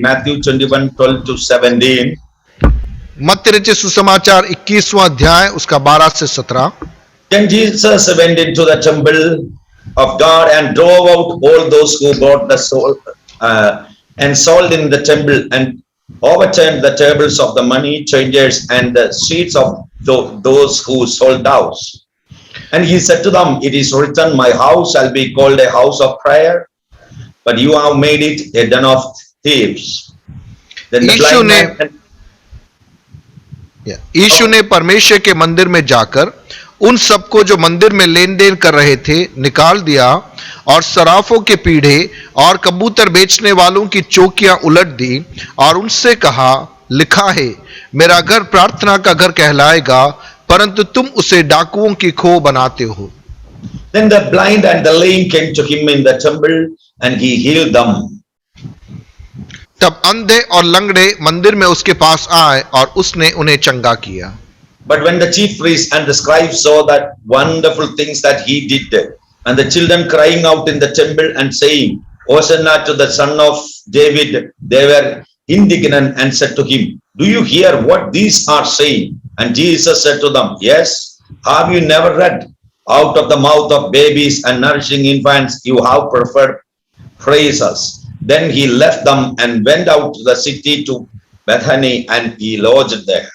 Matthew 21:12-17. मत्ती रचित सुसमाचार 21वां अध्याय उसका 12 से 17। Then Jesus went into the temple of God and drove out all those who bought the soul and sold in the temple and overturned the tables of the money changers and the seats of those who sold doves. And he said to them, "It is written, my house shall be called a house of prayer, but you have made it a den of thieves." Then the blind man यीशु ने परमेश्वर के मंदिर में जाकर उन सबको जो मंदिर में लेन देन कर रहे थे निकाल दिया और सराफों के पीढ़े और कबूतर बेचने वालों की चौकियां उलट दी और उनसे कहा, लिखा है, मेरा घर प्रार्थना का घर कहलाएगा, परंतु तुम उसे डाकुओं की खो बनाते हो। Then the blind and the lame came to him in the temple and he healed them. तब अंधे और लंगड़े मंदिर में उसके पास आए और उसने उन्हें चंगा किया। But when the chief priests and the scribes saw that wonderful things that he did, and the children crying out in the temple and saying, Hosanna to the son of David, they were indignant and said to him, "Do you hear what these are saying?" And Jesus said to them, "Yes, have you never read, out of the mouth of babies and nourishing infants you have preferred praises?" Then he left them and went out to the city to Bethany and he lodged there.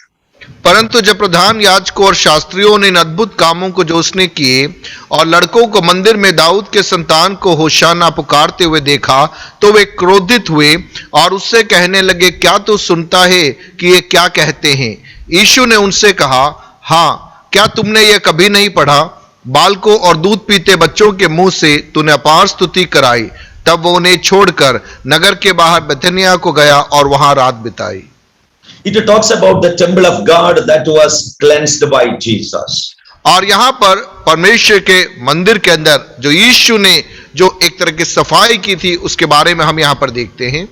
परंतु जब प्रधान याजकों और शास्त्रियों ने इन अद्भुत कामों को जो उसने किए और लड़कों को मंदिर में दाऊद के संतान को होशाना पुकारते हुए देखा, तो वे क्रोधित हुए और उससे कहने लगे, क्या तू सुनता है कि ये क्या कहते हैं? यीशु ने उनसे कहा, हाँ, क्या तुमने ये कभी नहीं पढ़ा, बालकों और दूध पीते बच्चों के मुंह से तूने अपार स्तुति कराई। तब वो उन्हें छोड़कर नगर के बाहर बेथनिया को गया और वहां रात बिताई। It talks about the temple of God that was cleansed by Jesus. और यहाँ पर परमेश्वर के मंदिर के अंदर जो यीशु ने जो एक तरह की सफाई की थी उसके बारे में हम यहाँ पर देखते हैं।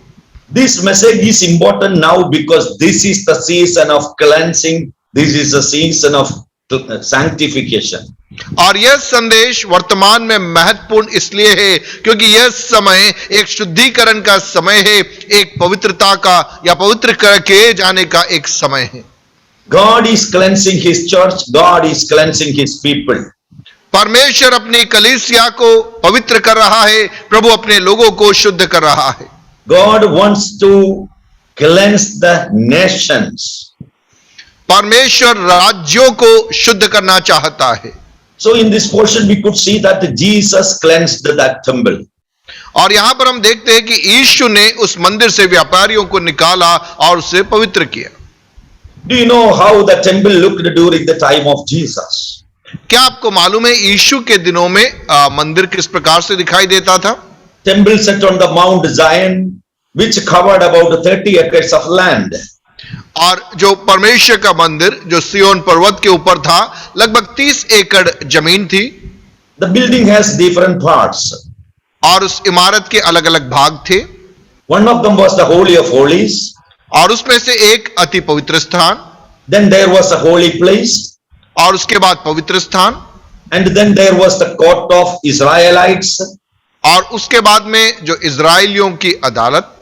This message is important now because this is the season of cleansing. This is the season of sanctification. और यह संदेश वर्तमान में महत्वपूर्ण इसलिए है क्योंकि यह समय एक शुद्धिकरण का समय है, एक पवित्रता का या पवित्र किए जाने का एक समय है। God is cleansing his church. God is cleansing his people. परमेश्वर अपनी कलीसिया को पवित्र कर रहा है, प्रभु अपने लोगों को शुद्ध कर रहा है। God wants to cleanse the nations. परमेश्वर राज्यों को शुद्ध करना चाहता है। So in this portion we could see that Jesus cleansed that temple. और यहां पर हम देखते हैं कि यीशु ने उस मंदिर से व्यापारियों को निकाला और उसे पवित्र किया। Do you know how the temple looked during the time of Jesus? क्या आपको मालूम है यीशु के दिनों में मंदिर किस प्रकार से दिखाई देता था? Temple set on the Mount Zion, which covered about 30 acres of land. और जो परमेश्वर का मंदिर जो सियोन पर्वत के ऊपर था, लगभग 30 एकड़ जमीन थी। The building has different parts. और उस इमारत के अलग अलग भाग थे। One of them was the Holy of Holies. और उसमें से एक अति पवित्र स्थान। Then there was a holy place. और उसके बाद पवित्र स्थान। And then there was the court of Israelites. और उसके बाद में जो इजराइलियों की अदालत।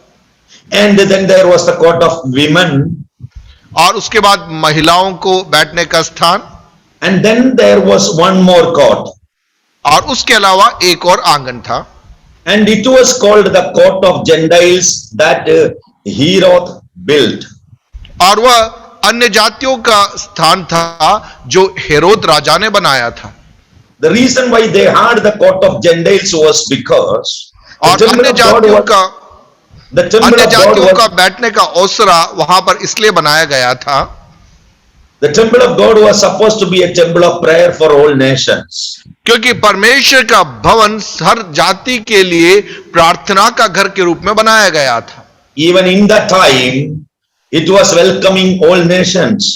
And then there was the court of women. और उसके बाद महिलाओं को बैठने का स्थान। And then there was one more court. और उसके अलावा एक और आंगन था। And it was called the court of Gentiles that Herod built. और वह अन्य जातियों का स्थान था जो हेरोद राजा ने बनाया था। The reason why they had the court of Gentiles was because और अन्य जातियों का बैठने का ओसरा वहां पर इसलिए बनाया गया था। The temple of God was supposed to be a temple of prayer for all nations. क्योंकि परमेश्वर का भवन हर जाति के लिए प्रार्थना का घर के रूप में बनाया गया था। Even in that time, it was welcoming all nations.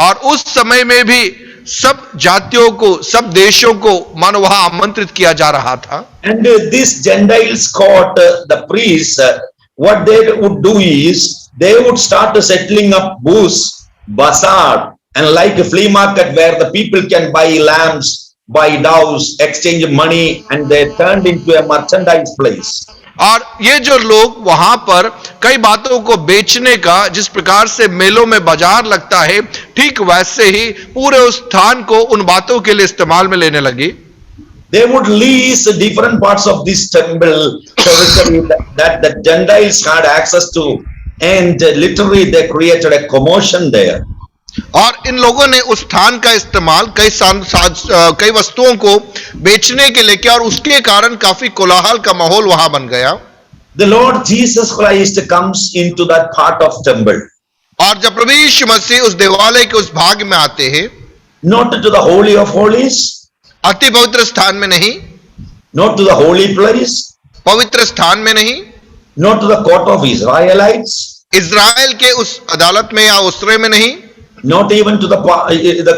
और उस समय में भी सब जातियों को, सब देशों को मानो वहां आमंत्रित किया जा रहा था। And this Gentiles court, the priests, what they would do is they would start settling up booths, bazaar, and like a flea market where the people can buy lambs, buy doves, exchange money, and they turned into a merchandise place. और ये जो लोग वहां पर कई बातों को बेचने का, जिस प्रकार से मेलों में बाजार लगता है, ठीक वैसे ही पूरे उस स्थान को उन बातों के लिए इस्तेमाल में लेने लगे। They would lease different parts of this temple territory that the Gentiles had access to, and literally they created a commotion there. और इन लोगों ने उस स्थान का इस्तेमाल कई वस्तुओं को बेचने के लिए किया और उसके कारण काफी कोलाहल का माहौल वहां बन गया। The Lord Jesus Christ comes into that part of temple. और जब प्रभु यीशु मसीह उस देवालय के उस भाग में आते हैं, Not to the holy of holies, अति पवित्र स्थान में नहीं, not to the holy place, पवित्र स्थान में नहीं, not to the court of Israelites, Israel के उस अदालत में या उसरे में नहीं, not even to the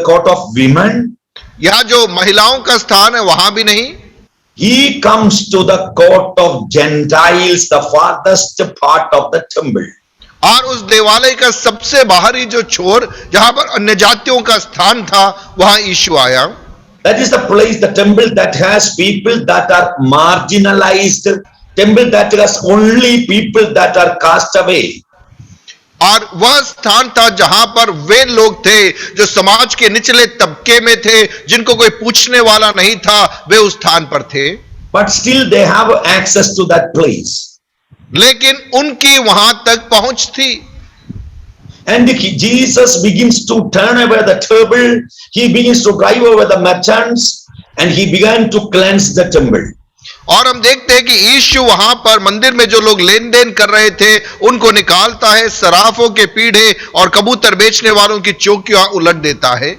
court of women. या जो महिलाओं का स्थान है वहां भी नहीं। He comes to the court of Gentiles, the farthest part of the temple. और उस देवालय का सबसे बाहरी जो छोर, जहां पर अन्य जातियों का स्थान था, वहां यीशु आया। That is the place, the temple that has people that are marginalized, temple that has only people that are cast away. और वह स्थान था जहां पर वे लोग थे जो समाज के निचले तबके में थे, जिनको कोई पूछने वाला नहीं था, वे उस स्थान पर थे। But still they have access to that place. लेकिन उनकी वहां तक पहुंच थी। And Jesus begins to turn away the table. He begins to drive away the merchants, and he began to cleanse the temple. और हम देखते हैं कि यीशु वहां पर मंदिर में जो लोग लेन देन कर रहे थे उनको निकालता है, सराफों के पीढ़े और कबूतर बेचने वालों की चौकियां उलट देता है।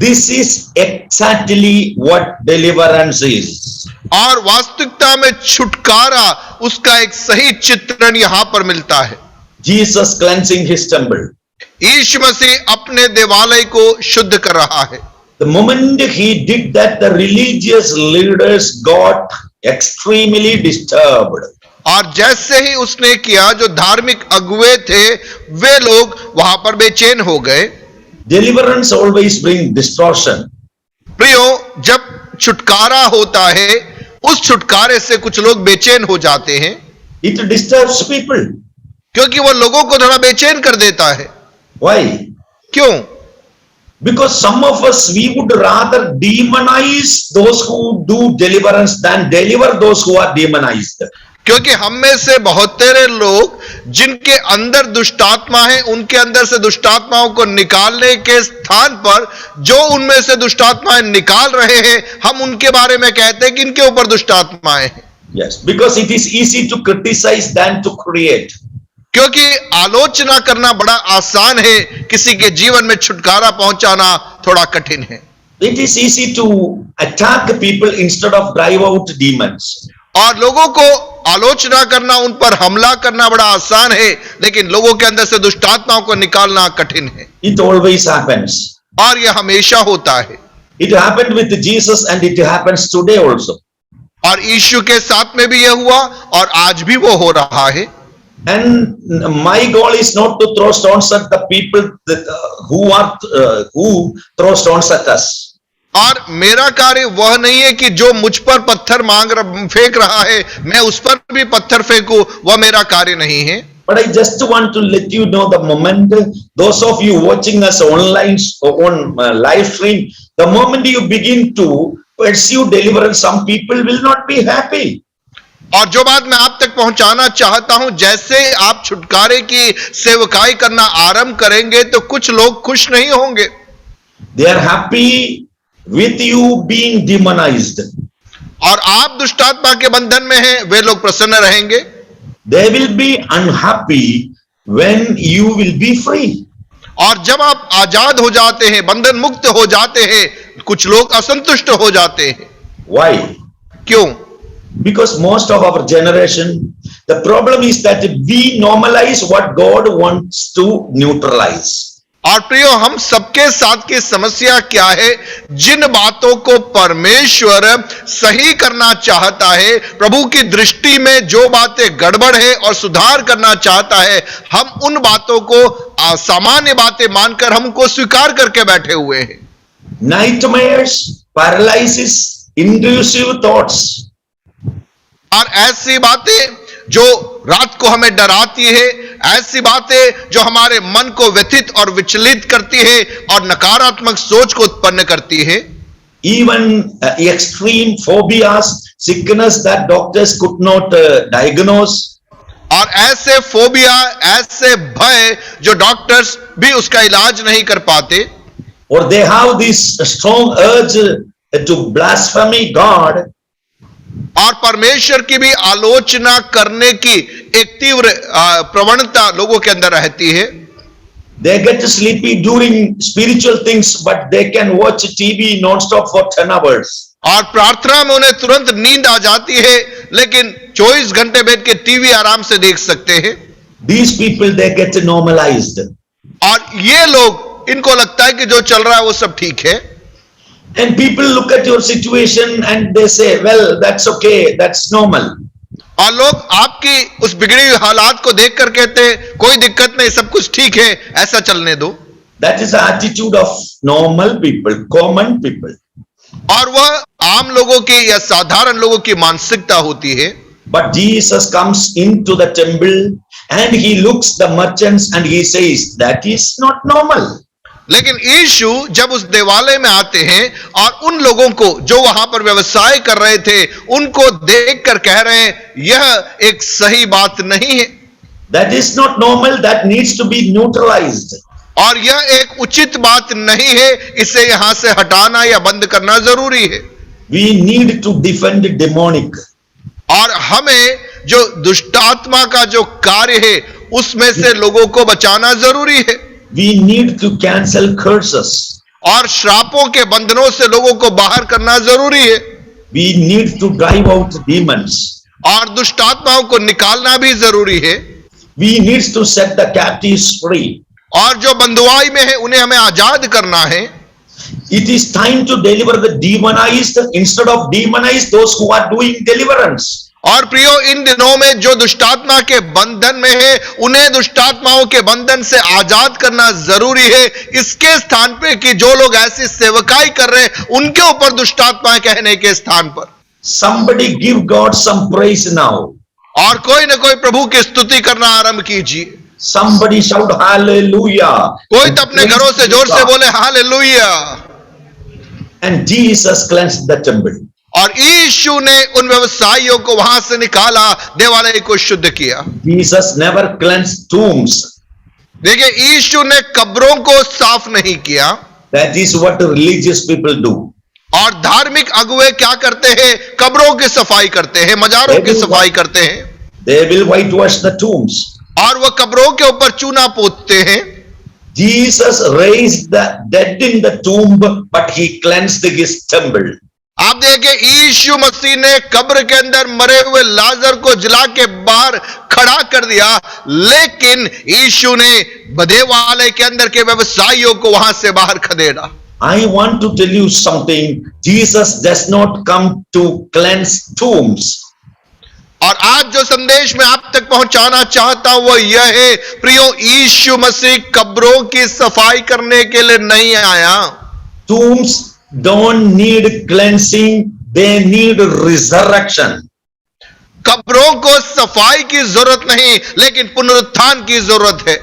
This is exactly what deliverance is. और वास्तविकता में छुटकारा, उसका एक सही चित्रण यहां पर मिलता है। Jesus cleansing his temple. यीशु मसीह अपने देवालय को शुद्ध कर रहा है। The moment he did that, the religious leaders got extremely disturbed. और जैसे ही उसने किया, जो धार्मिक अगुवे थे वे लोग वहां पर बेचैन हो गए। Deliverance always brings distortion. प्रियो, जब छुटकारा होता है, उस छुटकारे से कुछ लोग बेचैन हो जाते हैं। It disturbs people. क्योंकि वो लोगों को थोड़ा बेचैन कर देता है। Why? क्यों? Because some of us, we would rather demonize those who do deliverance than deliver those who are demonized. क्योंकि हम में से बहुत तेरे लोग जिनके अंदर दुष्टात्मा है, उनके अंदर से दुष्टात्माओं को निकालने के स्थान पर जो उनमें से दुष्टात्माएं निकाल रहे हैं, हम उनके बारे में कहते हैं कि इनके ऊपर दुष्टात्माएं हैं। Yes, because it is easy to criticize than to create. क्योंकि आलोचना करना बड़ा आसान है, किसी के जीवन में छुटकारा पहुंचाना थोड़ा कठिन है। It is easy to attack people instead of drive out demons. और लोगों को आलोचना करना, उन पर हमला करना बड़ा आसान है, लेकिन लोगों के अंदर से दुष्टात्माओं को निकालना कठिन है। It always happens. और यह हमेशा होता है। It happened with Jesus and it happens today also. और यीशु के साथ में भी यह हुआ और आज भी वो हो रहा है। And my goal is not to throw stones at the people who throw stones at us. और मेरा कार्य वह नहीं है कि जो मुझ पर पत्थर फेंक रहा है मैं उस पर भी पत्थर फेंकूं, वह मेरा कार्य नहीं है। But I just want to let you know, the moment those of you watching us online on live stream, the moment you begin to pursue deliverance, some people will not be happy. और जो बात मैं आप तक पहुंचाना चाहता हूं, जैसे आप छुटकारे की सेवकाई करना आरंभ करेंगे तो कुछ लोग खुश नहीं होंगे। They are happy with you being demonized. और आप दुष्टात्मा के बंधन में हैं, वे लोग प्रसन्न रहेंगे। They will be unhappy when you will be free. और जब आप आजाद हो जाते हैं, बंधन मुक्त हो जाते हैं, कुछ लोग असंतुष्ट हो जाते हैं। Why? क्यों? Because most of our generation, the problem is that we normalize what God wants to neutralize. और प्रियो, हम सबके साथ की समस्या क्या है? जिन बातों को परमेश्वर सही करना चाहता है, प्रभु की दृष्टि में जो बातें गड़बड़ है और सुधार करना चाहता है, हम उन बातों को सामान्य बातें मानकर हमको स्वीकार करके बैठे हुए हैं। Nightmares, paralysis, intrusive thoughts. और ऐसी बातें जो रात को हमें डराती है, ऐसी बातें जो हमारे मन को व्यथित और विचलित करती है और नकारात्मक सोच को उत्पन्न करती है। Even extreme phobias, sickness that doctors could not diagnose. और ऐसे फोबिया, ऐसे भय जो डॉक्टर्स भी उसका इलाज नहीं कर पाते, Or they have this strong urge to blaspheme God. और परमेश्वर की भी आलोचना करने की एक तीव्र प्रवणता लोगों के अंदर रहती है। They get sleepy during spiritual things, but they can watch TV non-stop for 10 hours. और प्रार्थना में उन्हें तुरंत नींद आ जाती है, लेकिन 24 घंटे बैठ के टीवी आराम से देख सकते हैं। These people, they get normalized. और ये लोग, इनको लगता है कि जो चल रहा है वो सब ठीक है। And people look at your situation and they say, well, that's okay, that's normal. और लोग आपकी उस बिगड़ी हुई हालात को देखकर कहते हैं कोई दिक्कत नहीं, सब कुछ ठीक है, ऐसा चलने दो। That is the attitude of normal people, common people. और वह आम लोगों की या साधारण लोगों की मानसिकता होती है। But Jesus comes into the temple and he looks the merchants and he says, that is not normal. लेकिन यीशु जब उस देवालय में आते हैं और उन लोगों को जो वहां पर व्यवसाय कर रहे थे उनको देखकर कह रहे हैं यह एक सही बात नहीं है। That is not normal, that needs to be neutralized. और यह एक उचित बात नहीं है, इसे यहां से हटाना या बंद करना जरूरी है। We need to defend demonic. और हमें जो दुष्टात्मा का जो कार्य है उसमें से लोगों को बचाना जरूरी है। We need to cancel curses. और श्रापों के बंधनों से लोगों को बाहर करना जरूरी है। We need to drive out demons. और दुष्टात्माओं को निकालना भी जरूरी है। We need to set the captives free. और जो बंधुआई में है उन्हें हमें आजाद करना है। It is time to deliver the demonized instead of demonize those who are doing deliverance. और प्रियो, इन दिनों में जो दुष्टात्मा के बंधन में है उन्हें दुष्टात्माओं के बंधन से आजाद करना जरूरी है, इसके स्थान पे कि जो लोग ऐसी सेवकाई कर रहे हैं उनके ऊपर दुष्टात्मा कहने के स्थान पर। Somebody give God some praise now. और कोई ना कोई प्रभु की स्तुति करना आरंभ कीजिए। Somebody shout hallelujah. कोई तो अपने घरों से जोर से बोले hallelujah. And Jesus cleansed the temple. और यीशु ने उन व्यवसायियों को वहां से निकाला, देवालय को शुद्ध किया। Jesus never cleansed tombs. देखिए, यीशु ने कब्रों को साफ नहीं किया। That is what religious people do. और धार्मिक अगुवे क्या करते हैं? कब्रों की सफाई करते हैं, मजारों की सफाई करते हैं। They will whitewash the tombs. और वह कब्रों के ऊपर चूना पोतते हैं। Jesus raised the dead in the tomb, but he cleansed his temple. आप देखिए, यीशु मसीह ने कब्र के अंदर मरे हुए लाजर को जिला के बाहर खड़ा कर दिया, लेकिन यीशु ने देवालय के अंदर के व्यवसायियों को वहां से बाहर खदेड़ा। I want to tell you something. Jesus does not come to cleanse tombs. और आज जो संदेश मैं आप तक पहुंचाना चाहता हूं वो यह है, प्रियो, यीशु मसीह कब्रों की सफाई करने के लिए नहीं आया। Tombs don't need cleansing, they need resurrection. कब्रों को सफाई की जरूरत नहीं, लेकिन पुनरुत्थान की जरूरत है।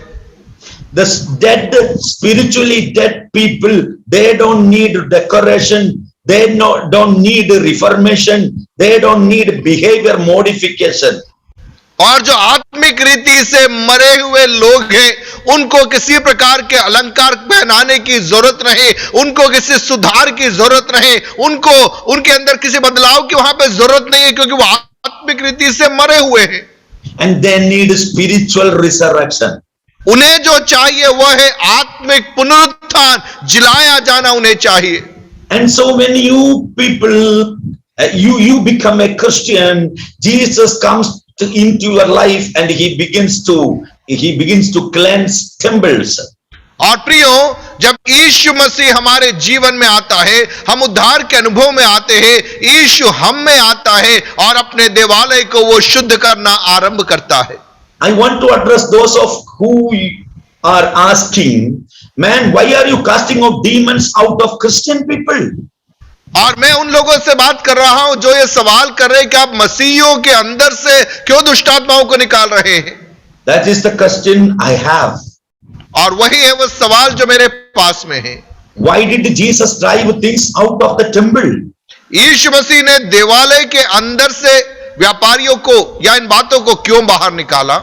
The dead, spiritually dead people, they don't need decoration, they don't need reformation, they don't need behavior modification. और जो आत्मिक रीति से मरे हुए लोग हैं उनको किसी प्रकार के अलंकार पहनाने की जरूरत नहीं, उनको किसी सुधार की जरूरत नहीं, उनको उनके अंदर किसी बदलाव की वहां पे जरूरत नहीं है, क्योंकि वो आत्मिक रीति से मरे हुए हैं। And they need spiritual resurrection. उन्हें जो चाहिए वह है आत्मिक पुनरुत्थान, जिलाया जाना उन्हें चाहिए। And so when you people, you become a Christian, Jesus comes into your life and he begins to cleanse temples. और प्रियो, जब यीशु मसीह हमारे जीवन में आता है, हम उद्धार के अनुभव में आते हैं, यीशु हम में आता है और अपने देवालय को वो शुद्ध करना आरंभ करता है। I want to address those of who are asking, man, why are you casting out demons out of Christian people? और मैं उन लोगों से बात कर रहा हूं जो ये सवाल कर रहे हैं कि आप मसीहियों के अंदर से क्यों दुष्ट आत्माओं को निकाल रहे हैं। That is the question I have. और वही है वो सवाल जो मेरे पास में है। Why did Jesus drive things out of the temple? यीशु मसीह ने देवालय के अंदर से व्यापारियों को या इन बातों को क्यों बाहर निकाला?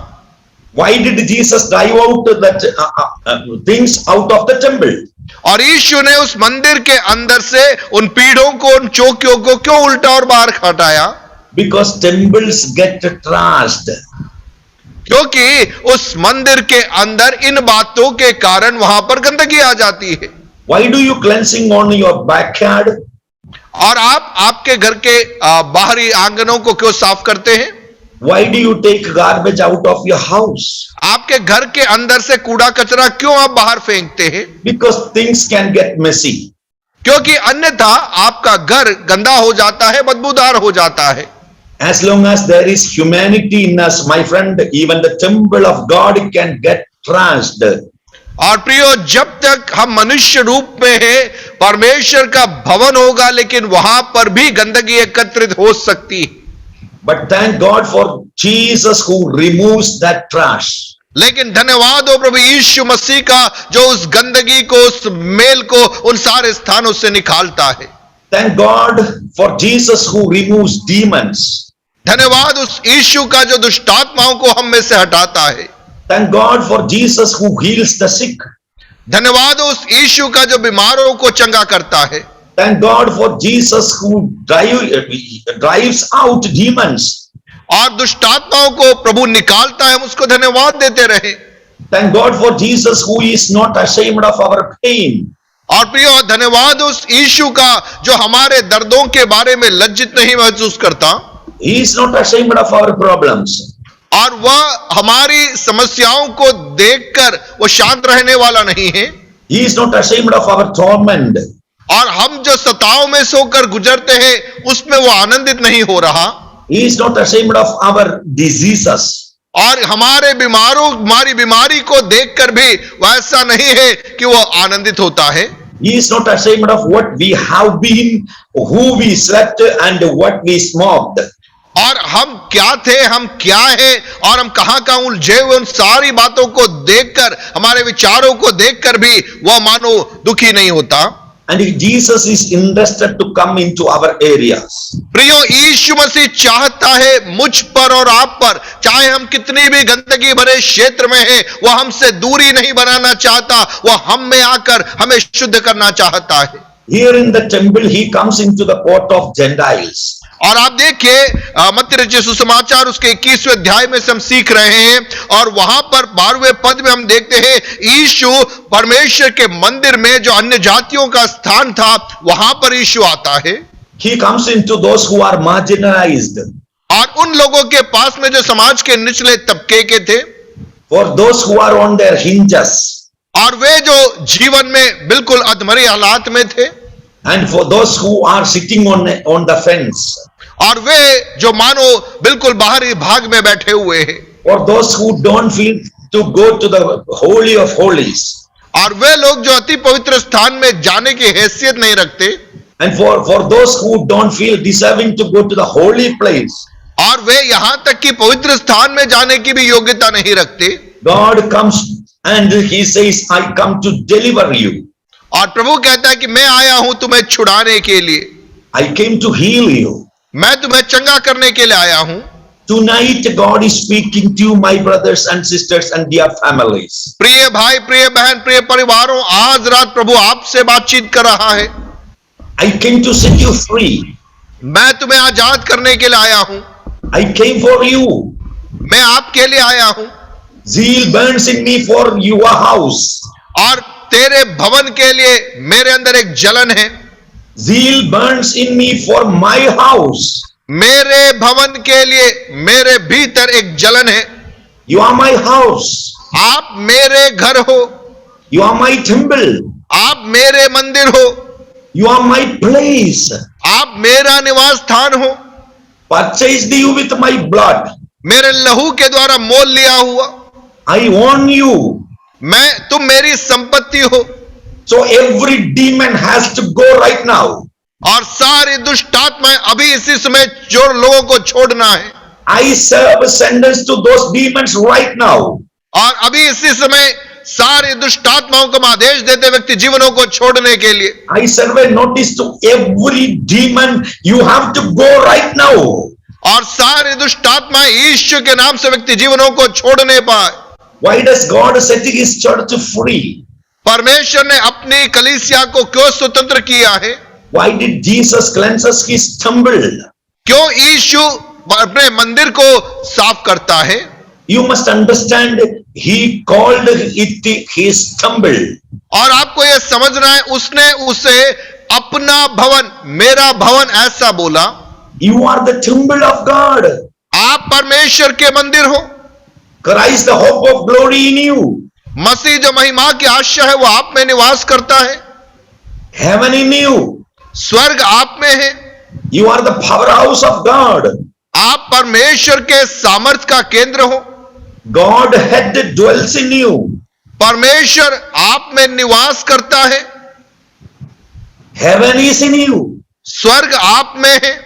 Why did Jesus drive out that things out of the temple? और यीशु ने उस मंदिर के अंदर से उन पीढ़ों को, उन चौकियों को क्यों उल्टा और बाहर हटाया? Because temples get trashed. क्योंकि उस मंदिर के अंदर इन बातों के कारण वहां पर गंदगी आ जाती है। Why do you cleansing on your backyard? और आप आपके घर के बाहरी आंगनों को क्यों साफ करते हैं? Why do you take garbage out of your house? आपके घर के अंदर से कूड़ा कचरा क्यों आप बाहर फेंकते हैं? Because things can get messy. क्योंकि अन्यथा आपका घर गंदा हो जाता है, बदबूदार हो जाता है। As long as there is humanity in us, my friend, even the temple of God can get trashed. और प्रियो, जब तक हम मनुष्य रूप में है, परमेश्वर का भवन होगा, लेकिन वहां पर भी गंदगी एकत्रित हो सकती है। But thank God for Jesus who removes that trash. लेकिन धन्यवाद हो प्रभु यीशु मसीह का जो उस गंदगी को, उस मेल को उन सारे स्थानों से निकालता है। Thank God for Jesus who removes demons. धन्यवाद उस यीशु का जो दुष्टात्माओं को हम में से हटाता है। Thank God for Jesus who heals the sick. धन्यवाद उस यीशु का जो बीमारों को चंगा करता है। Thank God for Jesus who drives out demons. और दुष्टात्माओं को प्रभु निकालता है, हम उसको धन्यवाद देते रहे। Thank God for Jesus who is not ashamed of our pain. और प्रियो, धन्यवाद उस यीशु का जो हमारे दर्दों के बारे में लज्जित नहीं महसूस करता। He is not ashamed of our problems. और वह हमारी समस्याओं को देखकर वो शांत रहने वाला नहीं है। He is not ashamed of our torment. और हम जो सताव में सोकर गुजरते हैं उसमें वो आनंदित नहीं हो रहा। He is not ashamed of our diseases. और हमारी बीमारी को देखकर भी वैसा नहीं है कि वो आनंदित होता है। He is not ashamed of what we have been, who we slept and what we smoked. और हम क्या थे, हम क्या है और हम कहां उलझे हुए, उन सारी बातों को देखकर, हमारे विचारों को देखकर भी वह मानो दुखी नहीं होता। And Jesus is interested to come into our areas. प्रियो, यीशु मसीह चाहता है मुझ पर और आप पर, चाहे हम कितनी भी गंदगी भरे क्षेत्र में हैं, वह हमसे दूरी नहीं बनाना चाहता, वह हम में आकर हमें शुद्ध करना चाहता है। Here in the temple, he comes into the court of Gentiles. और आप देखिए मत्ती रचित सुसमाचार उसके 21वें अध्याय में से हम सीख रहे हैं, और वहां पर 12वें पद में हम देखते हैं यीशु परमेश्वर के मंदिर में जो अन्य जातियों का स्थान था, वहां पर यीशु आता है। He comes into those who are marginalized. और उन लोगों के पास में जो समाज के निचले तबके के थे, For those who are on their hinges. और वे जो जीवन में बिल्कुल अधमरे हालात में थे, And for those who are sitting on the fence. और वे जो मानो बिल्कुल बाहरी भाग में बैठे हुए हैं, For those who don't feel to go to the holy of holies. और वे लोग जो अति पवित्र स्थान में जाने की हैसियत नहीं रखते, And for those who don't feel deserving to go to the holy place. और वे यहां तक कि पवित्र स्थान में जाने की भी योग्यता नहीं रखते, God comes and he says, I come to deliver you. और प्रभु कहता है कि मैं आया हूं तुम्हें छुड़ाने के लिए, I came to heal you. मैं तुम्हें चंगा करने के लिए आया हूं। Tonight God is speaking to you, my brothers and sisters and dear families. प्रिय भाई, प्रिय बहन, प्रिय परिवारों, आज रात प्रभु आपसे बातचीत कर रहा है। I came to set you free. मैं तुम्हें आजाद करने के लिए आया हूं। I came for you. मैं आपके लिए आया हूं। Zeal burns in me for your house. और तेरे भवन के लिए मेरे अंदर एक जलन है। Zeal burns in me for my house. मेरे भवन के लिए मेरे भीतर एक जलन है। You are my house. आप मेरे घर हो, You are my temple. आप मेरे मंदिर हो, You are my place. आप मेरा निवास स्थान हो, Purchased you with my blood. मेरे लहू के द्वारा मोल लिया हुआ, I own you. तुम मेरी संपत्ति हो। So every demon has to go right now. और सारी दुष्ट आत्माएं अभी इसी समय जो लोगों को छोड़ना है। I serve a sentence to those demons right now. और अभी इसी समय सारी दुष्ट आत्माओं को मैं आदेश देते व्यक्ति जीवनों को छोड़ने के लिए। I serve a notice to every demon, you have to go right now. और सारी दुष्ट आत्माएं यीशु के नाम से व्यक्ति जीवनों को छोड़ने पाए। Why does God setting his church free? परमेश्वर ने अपनी कलीसिया को क्यों स्वतंत्र किया है? Why did Jesus cleanses his temple? क्यों यीशु अपने मंदिर को साफ करता है? You must understand, he called it his temple. और आपको यह समझना है उसने उसे अपना भवन, मेरा भवन ऐसा बोला। You are the temple of God. आप परमेश्वर के मंदिर हो। Christ the hope of glory in you. मसीह जो महिमा की आशा है वो आप में निवास करता है। Heaven in you. स्वर्ग आप में है। You are the powerhouse of God. आप परमेश्वर के सामर्थ का केंद्र हो। God head dwells in you. परमेश्वर आप में निवास करता है। Heaven is in you. स्वर्ग आप में है।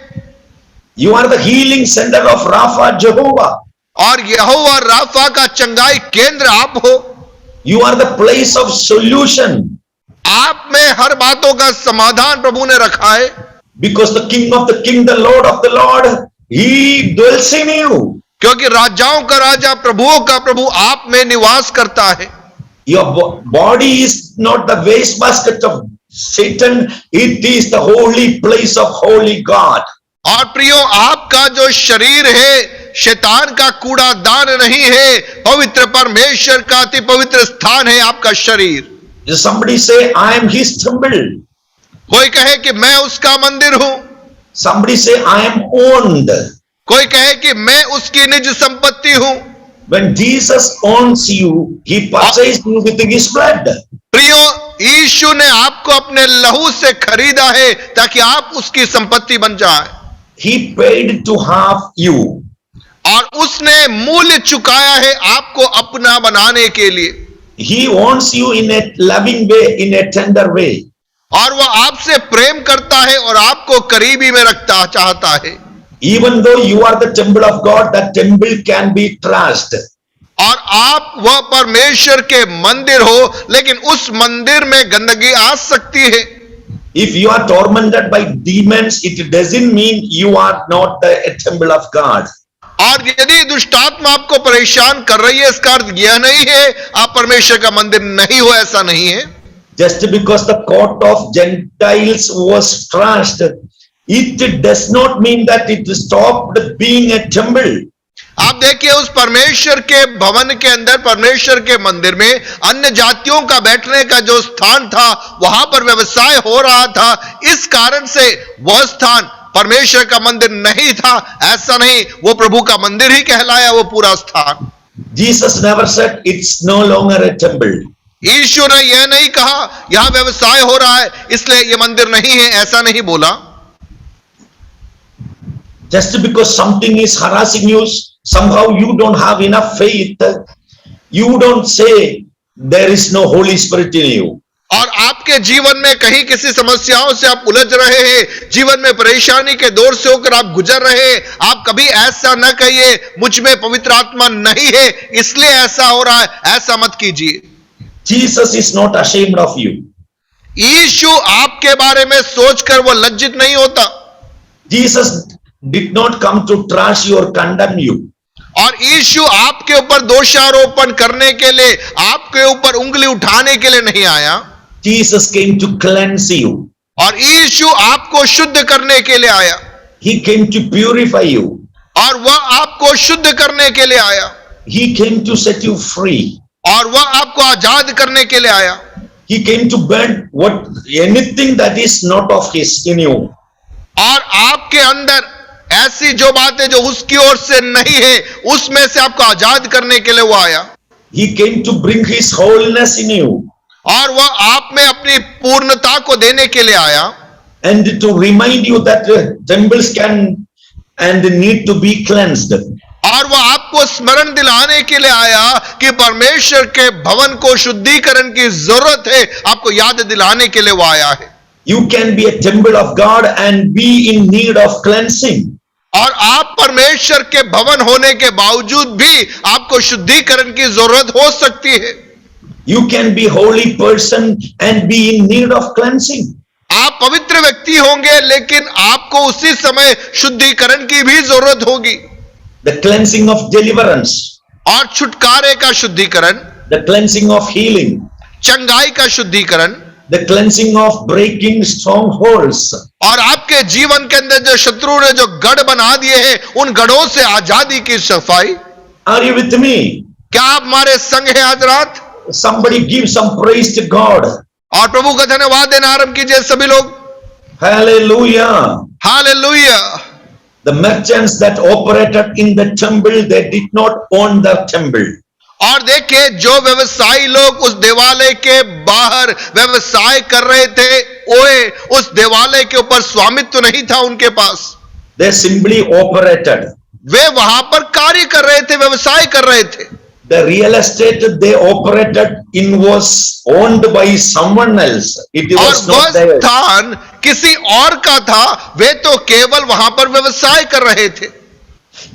You are the healing center of Rapha Jehovah. और यहोवा राफा का चंगाई केंद्र आप हो। You are the place of solution. आप में हर बातों का समाधान प्रभु ने रखा है। Because the King of the King, the Lord of the Lord, he dwells in you. क्योंकि राजाओं का राजा प्रभुओं का प्रभु आप में निवास करता है। Your body is not the waste basket of Satan, it is the holy place of holy God. और प्रियो, आपका जो शरीर है शैतान का कूड़ादान नहीं है, पवित्र परमेश्वर का अति पवित्र स्थान है आपका शरीर। Somebody say, I am his temple. कोई कहे कि मैं उसका मंदिर हूं। Somebody say, I am owned. कोई कहे कि मैं उसकी निज संपत्ति हूं। When Jesus owns you, he purchased you with his blood. प्रियो, यीशु ने आपको अपने लहू से खरीदा है ताकि आप उसकी संपत्ति बन जाए। He paid to have you. और उसने मूल्य चुकाया है आपको अपना बनाने के लिए। He wants you in a loving way, in a tender way. और वह आपसे प्रेम करता है और आपको करीबी में रखता चाहता है। Even though you are the temple of God, that temple can be trashed. और आप वह परमेश्वर के मंदिर हो, लेकिन उस मंदिर में गंदगी आ सकती है। If you are tormented by demons, it doesn't mean you are not a temple of God. और यदि दुष्टात्मा आपको परेशान कर रही है, इसका अर्थ यह नहीं है आप परमेश्वर का मंदिर नहीं हो, ऐसा नहीं है। Just because the court of Gentiles was trashed, it does not mean that it stopped being a temple. आप देखिए, उस परमेश्वर के भवन के अंदर, परमेश्वर के मंदिर में अन्य जातियों का बैठने का जो स्थान था, वहां पर व्यवसाय हो रहा था। इस कारण से वह स्थान परमेश्वर का मंदिर नहीं था, ऐसा नहीं, वो प्रभु का मंदिर ही कहलाया वो पूरा स्थान। Jesus never said it's no longer a temple. यीशु ने यह नहीं कहा यहां व्यवसाय हो रहा है इसलिए यह मंदिर नहीं है, ऐसा नहीं बोला। Just because something is harassing you, somehow you don't have enough faith, you don't say there is no Holy Spirit in you. और आपके जीवन में कहीं किसी समस्याओं से आप उलझ रहे हैं, जीवन में परेशानी के दौर से होकर आप गुजर रहे हैं, आप कभी ऐसा न कहिए मुझ में पवित्र आत्मा नहीं है इसलिए ऐसा हो रहा है, ऐसा मत कीजिए। Jesus is not ashamed of you. यीशु आपके बारे में सोचकर वो लज्जित नहीं होता। Jesus did not come to trash you or condemn you. और यीशु आपके ऊपर दोषारोपण करने के लिए, आपके ऊपर उंगली उठाने के लिए नहीं आया। Jesus came to cleanse you. और यीशु आपको शुद्ध करने के लिए आया। He came to purify you. और वह आपको शुद्ध करने के लिए आया। He came to set you free. और वह आपको आजाद करने के लिए आया। He came to burn anything that is not of his in you. और आपके अंदर ऐसी जो बातें जो उसकी ओर से नहीं है, उसमें से आपको आजाद करने के लिए वो आया। He came to bring his holiness in you. और वह आप में अपनी पूर्णता को देने के लिए आया। And to remind you that temples can and need to be cleansed. और वह आपको स्मरण दिलाने के लिए आया कि परमेश्वर के भवन को शुद्धिकरण की जरूरत है, आपको याद दिलाने के लिए वो आया है। You can be a temple of God and be in need of cleansing. और आप परमेश्वर के भवन होने के बावजूद भी आपको शुद्धिकरण की जरूरत हो सकती है। You can be holy person and be in need of cleansing. आप पवित्र व्यक्ति होंगे लेकिन आपको उसी समय शुद्धिकरण की भी जरूरत होगी। The cleansing of deliverance, और छुटकारे का शुद्धिकरण, the cleansing of healing, चंगाई का शुद्धिकरण, the cleansing of breaking strongholds. और आपके जीवन के अंदर जो शत्रु ने जो गढ़ बना दिए हैं उन गढ़ों से आजादी की सफाई। Are you with me? क्या आप हमारे संग हैं आज रात? Somebody give some praise to God. और प्रभु का धन्यवाद देना आरंभ कीजिए सभी लोग। Hallelujah. Hallelujah. The merchants that operated in the temple, they did not own the temple. और देखिए जो व्यवसायी लोग उस देवालय के बाहर व्यवसाय कर रहे थे, ओए उस देवालय के ऊपर स्वामित्व नहीं था उनके पास। They simply operated. वे वहां पर कार्य कर रहे थे, व्यवसाय कर रहे थे। The real estate they operated in was owned by someone else. It और was वह not theirs. स्थान किसी और का था, वे तो केवल वहां पर व्यवसाय कर रहे थे।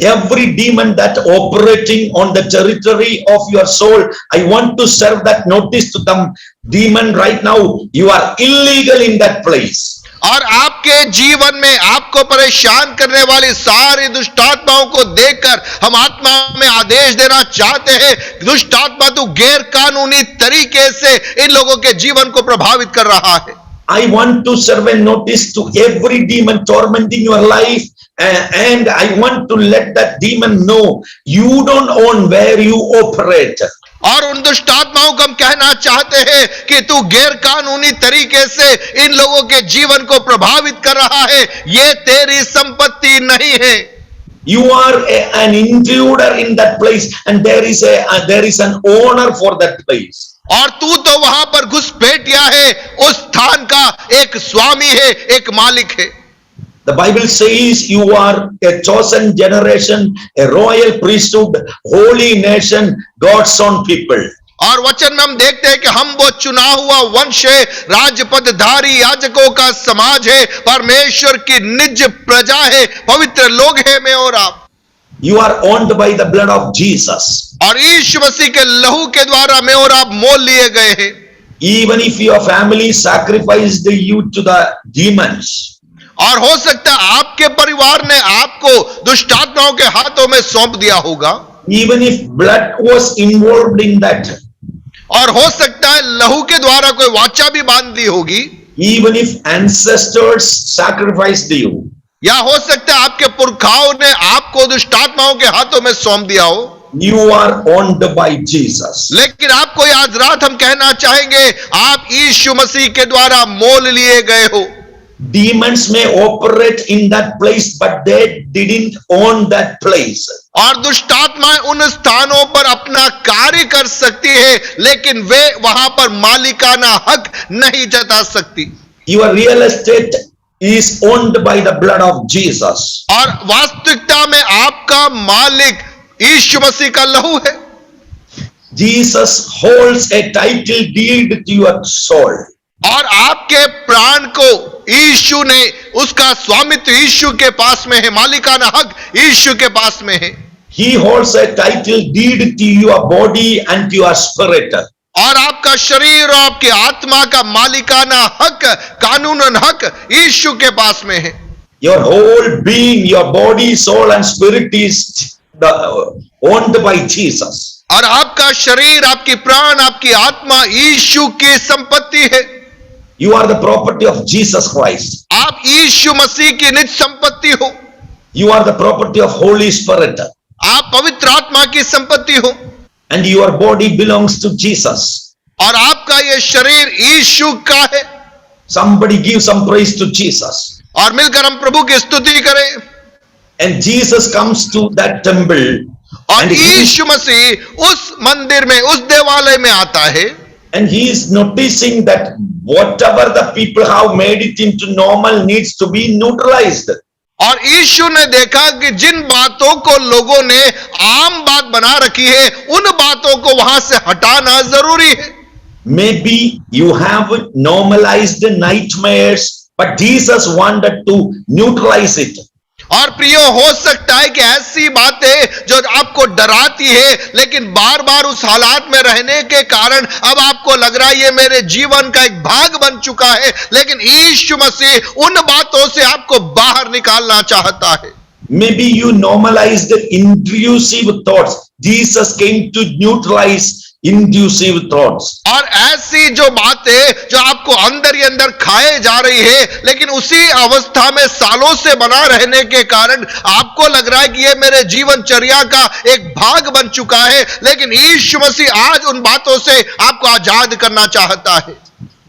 Every demon that operating on the territory of your soul, I want to serve that notice to them. Demon, right now you are illegal in that place. और आपके जीवन में आपको परेशान करने वाली सारी दुष्टात्माओं को देखकर हम आत्मा में आदेश देना चाहते हैं, दुष्ट आत्मा तू गैर कानूनी तरीके से इन लोगों के जीवन को प्रभावित कर रहा है। I want to serve a notice to every demon tormenting your life, and I want to let that demon know you don't own where you operate. और उन दुष्ट आत्माओं को हम कहना चाहते हैं कि तू गैर कानूनी तरीके से इन लोगों के जीवन को प्रभावित कर रहा है, ये तेरी संपत्ति नहीं है। You are an intruder in that place, and there is an owner for that place. और तू तो वहां पर घुसपैठिया है, उस स्थान का एक स्वामी है, एक मालिक है। The Bible says you are a chosen generation, a royal priesthood, holy nation, God's own people. और वचन में हम देखते हैं कि हम वो चुना हुआ वंश है, राजपदधारी याजकों का समाज है, परमेश्वर की निज प्रजा है, पवित्र लोग हैं मैं और आप। You are owned by the blood of Jesus. और यीशु मसीह के लहू के द्वारा मैं और आप मोल लिए गए हैं। Even if your family sacrificed you to the demons, और हो सकता है आपके परिवार ने आपको दुष्टात्माओं के हाथों में सौंप दिया होगा। even if blood was involved in that, और हो सकता है लहू के द्वारा कोई वाचा भी बांध दी होगी। even if ancestors sacrificed you, या हो सकता है आपके पुरखाओं ने आपको दुष्टात्माओं के हाथों में सौंप दिया हो। you are owned by Jesus. लेकिन आपको आज रात हम कहना चाहेंगे, आप यीशु मसीह के द्वारा मोल लिए गए हो। Demons may operate in that place, but they didn't own that place. और दुष्टात्माएं उन स्थानों पर अपना कार्य कर सकती है, लेकिन वे वहां पर मालिकाना हक नहीं जता सकती। Your real estate is owned by the blood of Jesus. और वास्तविकता में आपका मालिक यीशु मसीह का लहू है। Jesus holds a title deed to your soul. और आपके प्राण को यीशु ने, उसका स्वामित्व यीशु के पास में है, मालिकाना हक यीशु के पास में है। He holds a title deed to your body and to your spirit. और आपका शरीर और आपकी आत्मा का मालिकाना हक, कानूनन हक यीशु के पास में है। Your whole being, your body, soul and spirit is owned by Jesus. और आपका शरीर, आपकी प्राण, आपकी आत्मा यीशु की संपत्ति है। You are the property of Jesus Christ. आप यीशु मसीह की निज संपत्ति हो। You are the property of Holy Spirit. आप पवित्र आत्मा की संपत्ति हो। And your body belongs to Jesus. और आपका ये शरीर यीशु का है। Somebody give some praise to Jesus. और मिलकर हम प्रभु की स्तुति करें। And Jesus comes to that temple. और यीशु मसीह उस मंदिर में, उस देवालय में आता है। And he is noticing that whatever the people have made it into normal needs to be neutralized. और यीशु ने देखा कि जिन बातों को लोगों ने आम बात बना रखी है, उन बातों को वहां से हटाना जरूरी है। Maybe you have normalized nightmares, but Jesus wanted to neutralize it. और प्रियो, हो सकता है कि ऐसी बातें जो आपको डराती है, लेकिन बार बार उस हालात में रहने के कारण अब आपको लग रहा है ये मेरे जीवन का एक भाग बन चुका है, लेकिन यीशु मसीह उन बातों से आपको बाहर निकालना चाहता है। Maybe you normalized intrusive thoughts. Jesus came to neutralize inducive thoughts. और ऐसी जो बातें जो आपको अंदर ही अंदर खाए जा रही है, लेकिन उसी अवस्था में सालों से बना रहने के कारण आपको लग रहा है कि ये मेरे जीवनचर्या का एक भाग बन चुका है, लेकिन यीशु मसीह आज उन बातों से आपको आजाद करना चाहता है।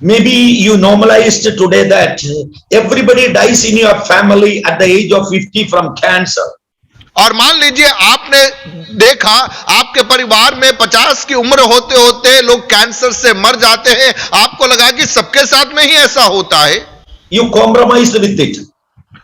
Maybe you normalized today that everybody dies in your family at the age of 50 from cancer. और मान लीजिए आपने देखा आपके परिवार में 50 की उम्र होते होते लोग कैंसर से मर जाते हैं, आपको लगा कि सबके साथ में ही ऐसा होता है। You compromised with it.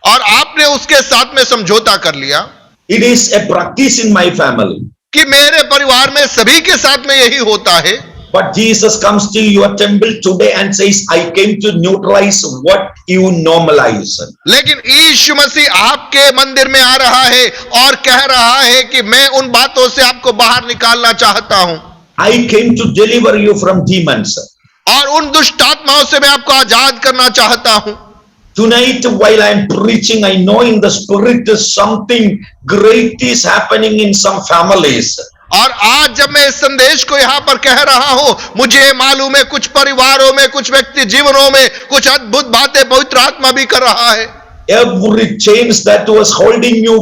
और आपने उसके साथ में समझौता कर लिया। It is a practice in my family. कि मेरे परिवार में सभी के साथ में यही होता है। But Jesus comes to your temple today and says, I came to neutralize what you normalize. लेकिन यीशु मसीह आपके मंदिर में आ रहा है और कह रहा है कि मैं उन बातों से आपको बाहर निकालना चाहता हूं। I came to deliver you from demons. और उन दुष्ट आत्माओं से मैं आपको आजाद करना चाहता हूं। Tonight, while I am preaching, I know in the spirit something great is happening in some families. और आज जब मैं इस संदेश को यहां पर कह रहा हूं, मुझे मालूम है कुछ परिवारों में, कुछ व्यक्ति जीवनों में कुछ अद्भुत बातें पवित्र आत्मा भी कर रहा है। Every chains that was holding you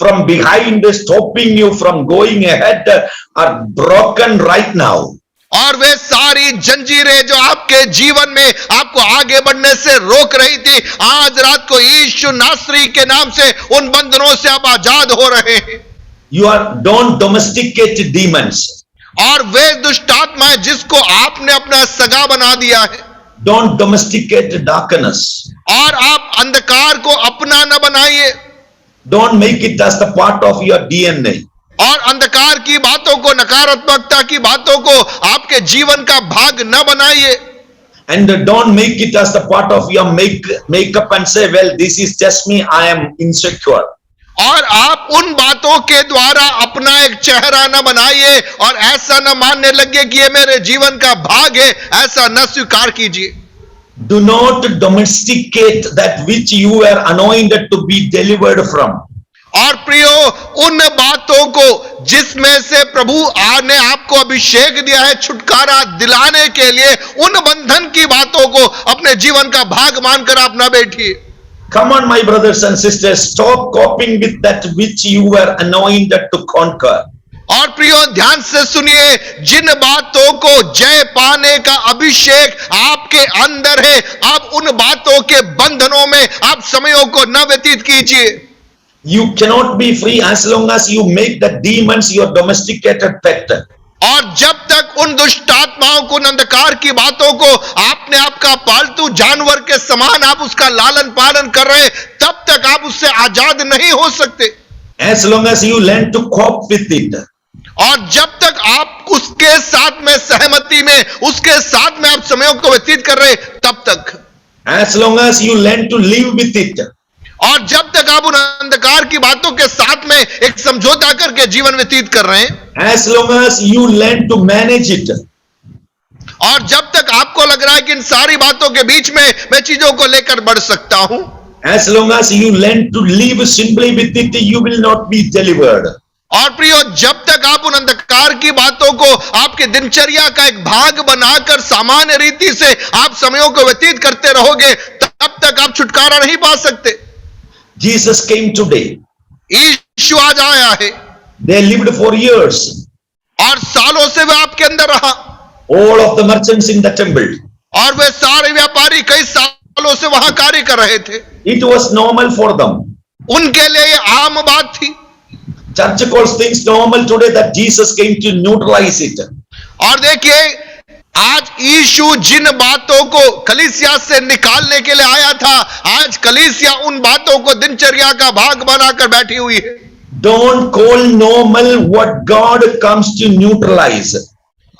from behind, stopping you from going ahead, are broken right now. और वे सारी जंजीरें जो आपके जीवन में आपको आगे बढ़ने से रोक रही थी, आज रात को यीशु नासरी के नाम से उन बंधनों से आप आजाद हो रहे हैं। Don't domesticate demons. और वे दुष्ट आत्माएं जिसको आपने अपना सगा बना दिया है, Don't domesticate darkness. और आप अंधकार को अपना न बनाइए। Don't make it as the part of your DNA. और अंधकार की बातों को, नकारात्मकता की बातों को आपके जीवन का भाग न बनाइए। And don't make it as the part of your makeup and say, well, this is just me, I am insecure. और आप उन बातों के द्वारा अपना एक चेहरा न बनाइए और ऐसा न मानने लगे कि ये मेरे जीवन का भाग है, ऐसा न स्वीकार कीजिए। Do not domesticate that which you are anointed to be delivered from. और प्रियो, उन बातों को जिसमें से प्रभु ने आपको अभिषेक दिया है छुटकारा दिलाने के लिए, उन बंधन की बातों को अपने जीवन का भाग मानकर आप न बैठिए। Come on, my brothers and sisters, stop coping with that which you were anointed to conquer. और प्रियो, ध्यान से सुनिए, जिन बातों को जय पाने का अभिषेक आपके अंदर है, आप उन बातों के बंधनों में आप समयों को न व्यतीत कीजिए। You cannot be free as long as you make the demons your domesticated pet. और जब तक उन दुष्ट आत्माओं को, अंधकार की बातों को आपने आपका पालतू जानवर के समान आप उसका लालन पालन कर रहे, तब तक आप उससे आजाद नहीं हो सकते। As long as you learn to cope with it. और जब तक आप उसके साथ में सहमति में, उसके साथ में आप समयों को व्यतीत कर रहे, तब तक। As long as you learn to live with it. और जब तक आप उन अंधकार की बातों के साथ में एक समझौता करके जीवन व्यतीत कर रहे हैं, as long as you learn to manage it. और जब तक आपको लग रहा है कि इन सारी बातों के बीच में मैं चीजों को लेकर बढ़ सकता हूं, as long as you learn to live simply with it, you will not be delivered. और प्रियो, जब तक आप उन अंधकार की बातों को आपके दिनचर्या का एक भाग बनाकर सामान्य रीति से आप समयों को व्यतीत करते रहोगे, तब तक आप छुटकारा नहीं पा सकते। Jesus came today. यीशु आज आया है। They lived for years. और सालों से वह आपके अंदर रहा। All of the merchants in the temple. और वे सारे व्यापारी कई सालों से वहां कार्य कर रहे थे। It was normal for them. उनके लिए ये आम बात थी। Church calls things normal today that Jesus came to neutralize it. और देखिए, आज यीशु जिन बातों को कलीसिया से निकालने के लिए आया था, आज कलीसिया उन बातों को दिनचर्या का भाग बनाकर बैठी हुई है। Don't call normal what God comes to neutralize.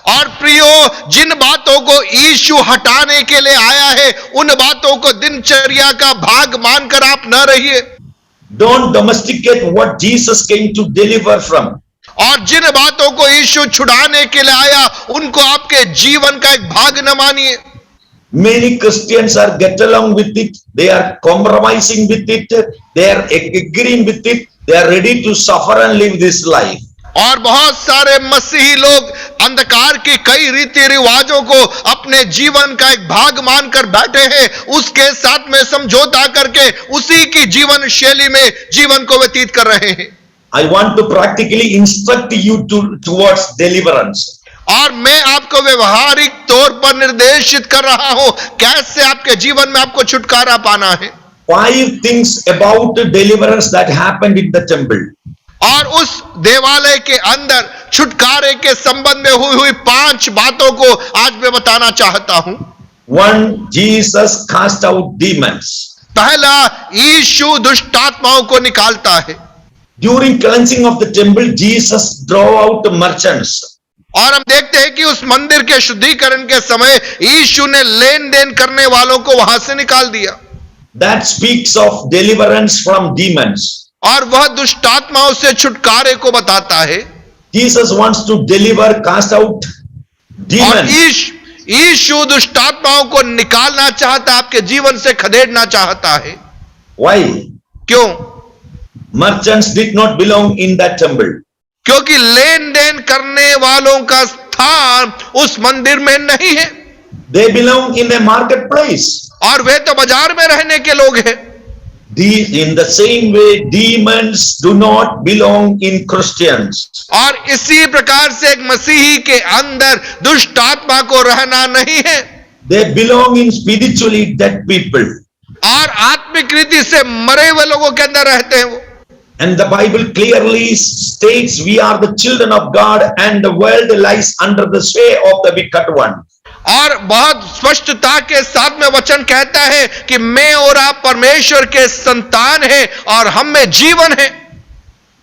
और प्रियो, जिन बातों को यीशु हटाने के लिए आया है, उन बातों को दिनचर्या का भाग मानकर आप न रहिए। Don't domesticate what Jesus came to deliver from. और जिन बातों को यीशु छुड़ाने के लिए आया, उनको आपके जीवन का एक भाग न मानिए। Many Christians are get along with it. They are compromising with it. They are agreeing with it. They are ready to suffer and live this life. और बहुत सारे मसीही लोग अंधकार की कई रीति रिवाजों को अपने जीवन का एक भाग मानकर बैठे हैं, उसके साथ में समझौता करके उसी की जीवन शैली में जीवन को व्यतीत कर रहे हैं। I want to practically instruct you towards deliverance. और मैं आपको व्यवहारिक तौर पर निर्देशित कर रहा हूं, कैसे आपके जीवन में आपको छुटकारा पाना है। 5 things about deliverance that happened in the temple. और उस देवालय के अंदर छुटकारे के संबंध में हुई 5 बातों को आज मैं बताना चाहता हूं। 1. Jesus cast out demons. पहला, यीशु दुष्ट आत्माओं को निकालता है। During cleansing of the temple, Jesus drove out merchants. और हम देखते हैं कि उस मंदिर के शुद्धिकरण के समय यीशु ने लेन देन करने वालों को वहां से निकाल दिया। That speaks of deliverance from demons. और वह दुष्ट आत्माओं से छुटकारे को बताता है। Jesus wants to deliver, cast out और demons. यीशु दुष्ट आत्माओं को निकालना चाहता, आपके जीवन से खदेड़ना चाहता है। Why? क्यों? Merchants did not belong in that temple. क्योंकि लेन देन करने वालों का स्थान उस मंदिर में नहीं है। They belong in a marketplace. और वे तो बाजार में रहने के लोग हैं। In the same way, demons do not belong in Christians. और इसी प्रकार से एक मसीही के अंदर दुष्ट आत्मा को रहना नहीं है। They belong in spiritually dead people. और आत्मिक रीति से मरे हुए लोगों के अंदर रहते हैं वो। And the Bible clearly states we are the children of God and the world lies under the sway of the wicked one. और बहुत स्पष्टता के साथ में वचन कहता है कि मैं और आप परमेश्वर के संतान हैं और हम में जीवन है।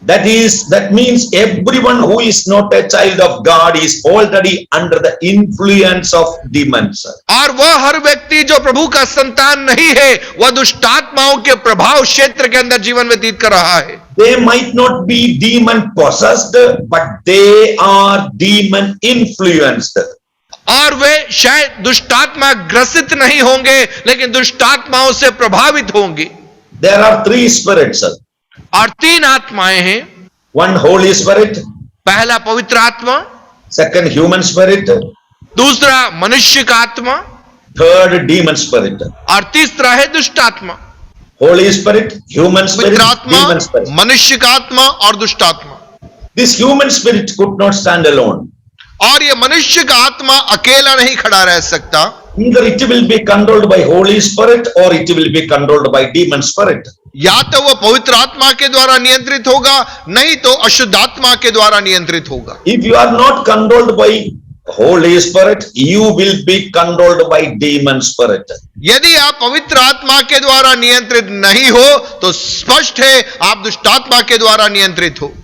That means everyone who is not a child of God is already under the influence of demons. और वह हर व्यक्ति जो प्रभु का संतान नहीं है, वह दुष्ट आत्माओं के प्रभाव क्षेत्र के अंदर जीवन व्यतीत कर रहा है। They might not be demon possessed, but they are demon influenced. और वे शायद दुष्टात्मा ग्रसित नहीं होंगे, लेकिन दुष्टात्माओं से प्रभावित होंगे। There are 3 spirits. और 3 आत्माएं हैं। 1 Holy Spirit, पहला पवित्र आत्मा, 2nd human spirit, दूसरा मनुष्य का आत्मा, 3rd demon spirit. और तीसरा है दुष्ट आत्मा। Holy Spirit, human spirit, पवित्र आत्मा, demon spirit. मनुष्य का आत्मा और दुष्ट आत्मा। This human spirit could not stand alone. और ये मनुष्य का आत्मा अकेला नहीं खड़ा रह सकता। Either it will be controlled by Holy Spirit or it will be controlled by demon spirit. या तो वह पवित्र आत्मा के द्वारा नियंत्रित होगा, नहीं तो अशुद्ध आत्मा के द्वारा नियंत्रित होगा। If you are not controlled by Holy Spirit, you will be controlled by demon spirit. यदि आप पवित्र आत्मा के द्वारा नियंत्रित नहीं हो, तो स्पष्ट है आप दुष्ट आत्मा के द्वारा नियंत्रित हो।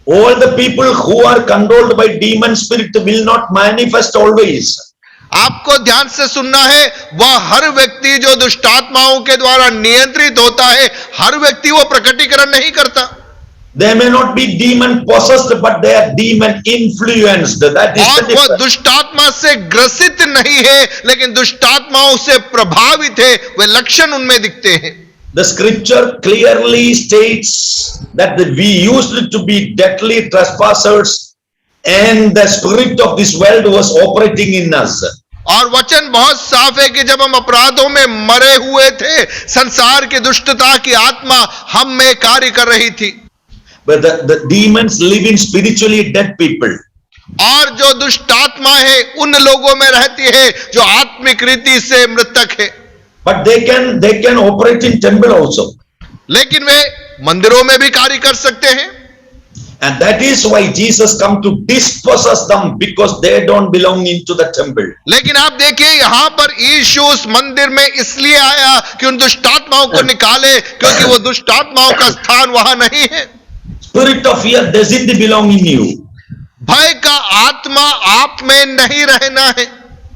All the people who are controlled by demon spirit will not manifest always. आपको ध्यान से सुनना है, वह हर व्यक्ति जो दुष्ट आत्माओं के द्वारा नियंत्रित होता है, हर व्यक्ति वो प्रकटीकरण नहीं करता। They may not be demon possessed, but they are demon influenced. That is the और वह difference. दुष्ट आत्मा से ग्रसित नहीं है, लेकिन दुष्ट आत्माओं से प्रभावित है, वे लक्षण उनमें दिखते हैं। The scripture clearly states that we used to be deadly trespassers and the spirit of this world was operating in us. और वचन बहुत साफ है कि जब हम अपराधों में मरे हुए थे, संसार की दुष्टता की आत्मा हम में कार्य कर रही थी। But the demons live in spiritually dead people. और जो दुष्ट आत्मा है उन लोगों में रहती है जो आत्मिक रीति से मृतक है। But they can operate in temple also. लेकिन वे मंदिरों में भी कार्य कर सकते हैं। And that is why Jesus come to dispossess them, because they don't belong into the temple. लेकिन आप देखिए यहां पर यीशु उस मंदिर में इसलिए आया कि उन दुष्ट आत्माओं को निकाले, क्योंकि वो दुष्ट आत्माओं का स्थान वहां नहीं है। Spirit of fear doesn't belong in you. भय का आत्मा आप में नहीं रहना है।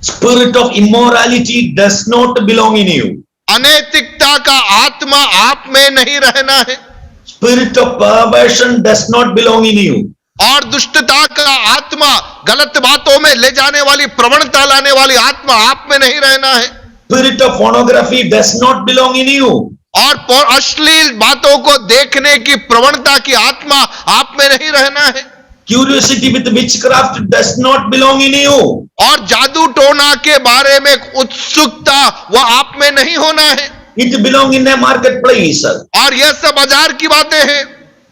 Spirit of immorality does not belong in you. अनैतिकता का आत्मा आप में नहीं रहना है। Spirit of perversion does not belong in you. और दुष्टता का आत्मा, गलत बातों में ले जाने वाली, प्रवणता लाने वाली आत्मा आप में नहीं रहना है। Spirit of pornography does not belong in you. और अश्लील बातों को देखने की प्रवणता की आत्मा आप में नहीं रहना है। Curiosity with witchcraft does not belong in you. और जादू टोना के बारे में उत्सुकता वह आप में नहीं होना है। It belong in a marketplace. और यह सब बाजार की बातें हैं।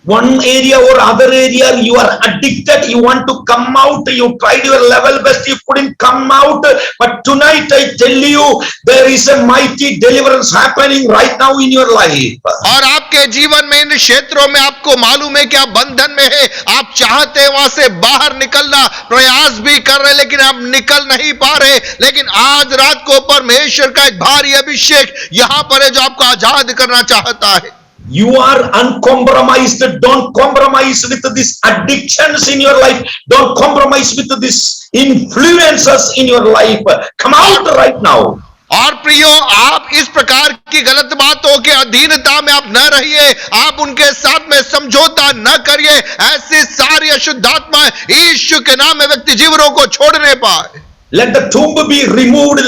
One area or other area you are addicted, you want to come out, you tried your level best, you couldn't come out, but tonight I tell you there is a mighty deliverance happening right now in your life. और आपके जीवन में इन क्षेत्रों में आपको मालूम है कि आप बंधन में है, आप चाहते हैं वहां से बाहर निकलना, प्रयास भी कर रहे लेकिन आप निकल नहीं पा रहे, लेकिन आज रात को परमेश्वर का एक भारी अभिषेक यहां पर है जो आपको आजाद करना चाहता है। You are uncompromised. Don't compromise with these addictions in your life. Don't compromise with these influences in your life. Come out right now. और प्रियो, आप इस प्रकार की गलत बातों के अधीनता में आप न रहिए, आप उनके साथ में समझौता न करिए। ऐसी सारी अशुद्धात्मा यीशु के नाम में व्यक्ति जीवनों को छोड़ने पाए। Let the tomb be removed.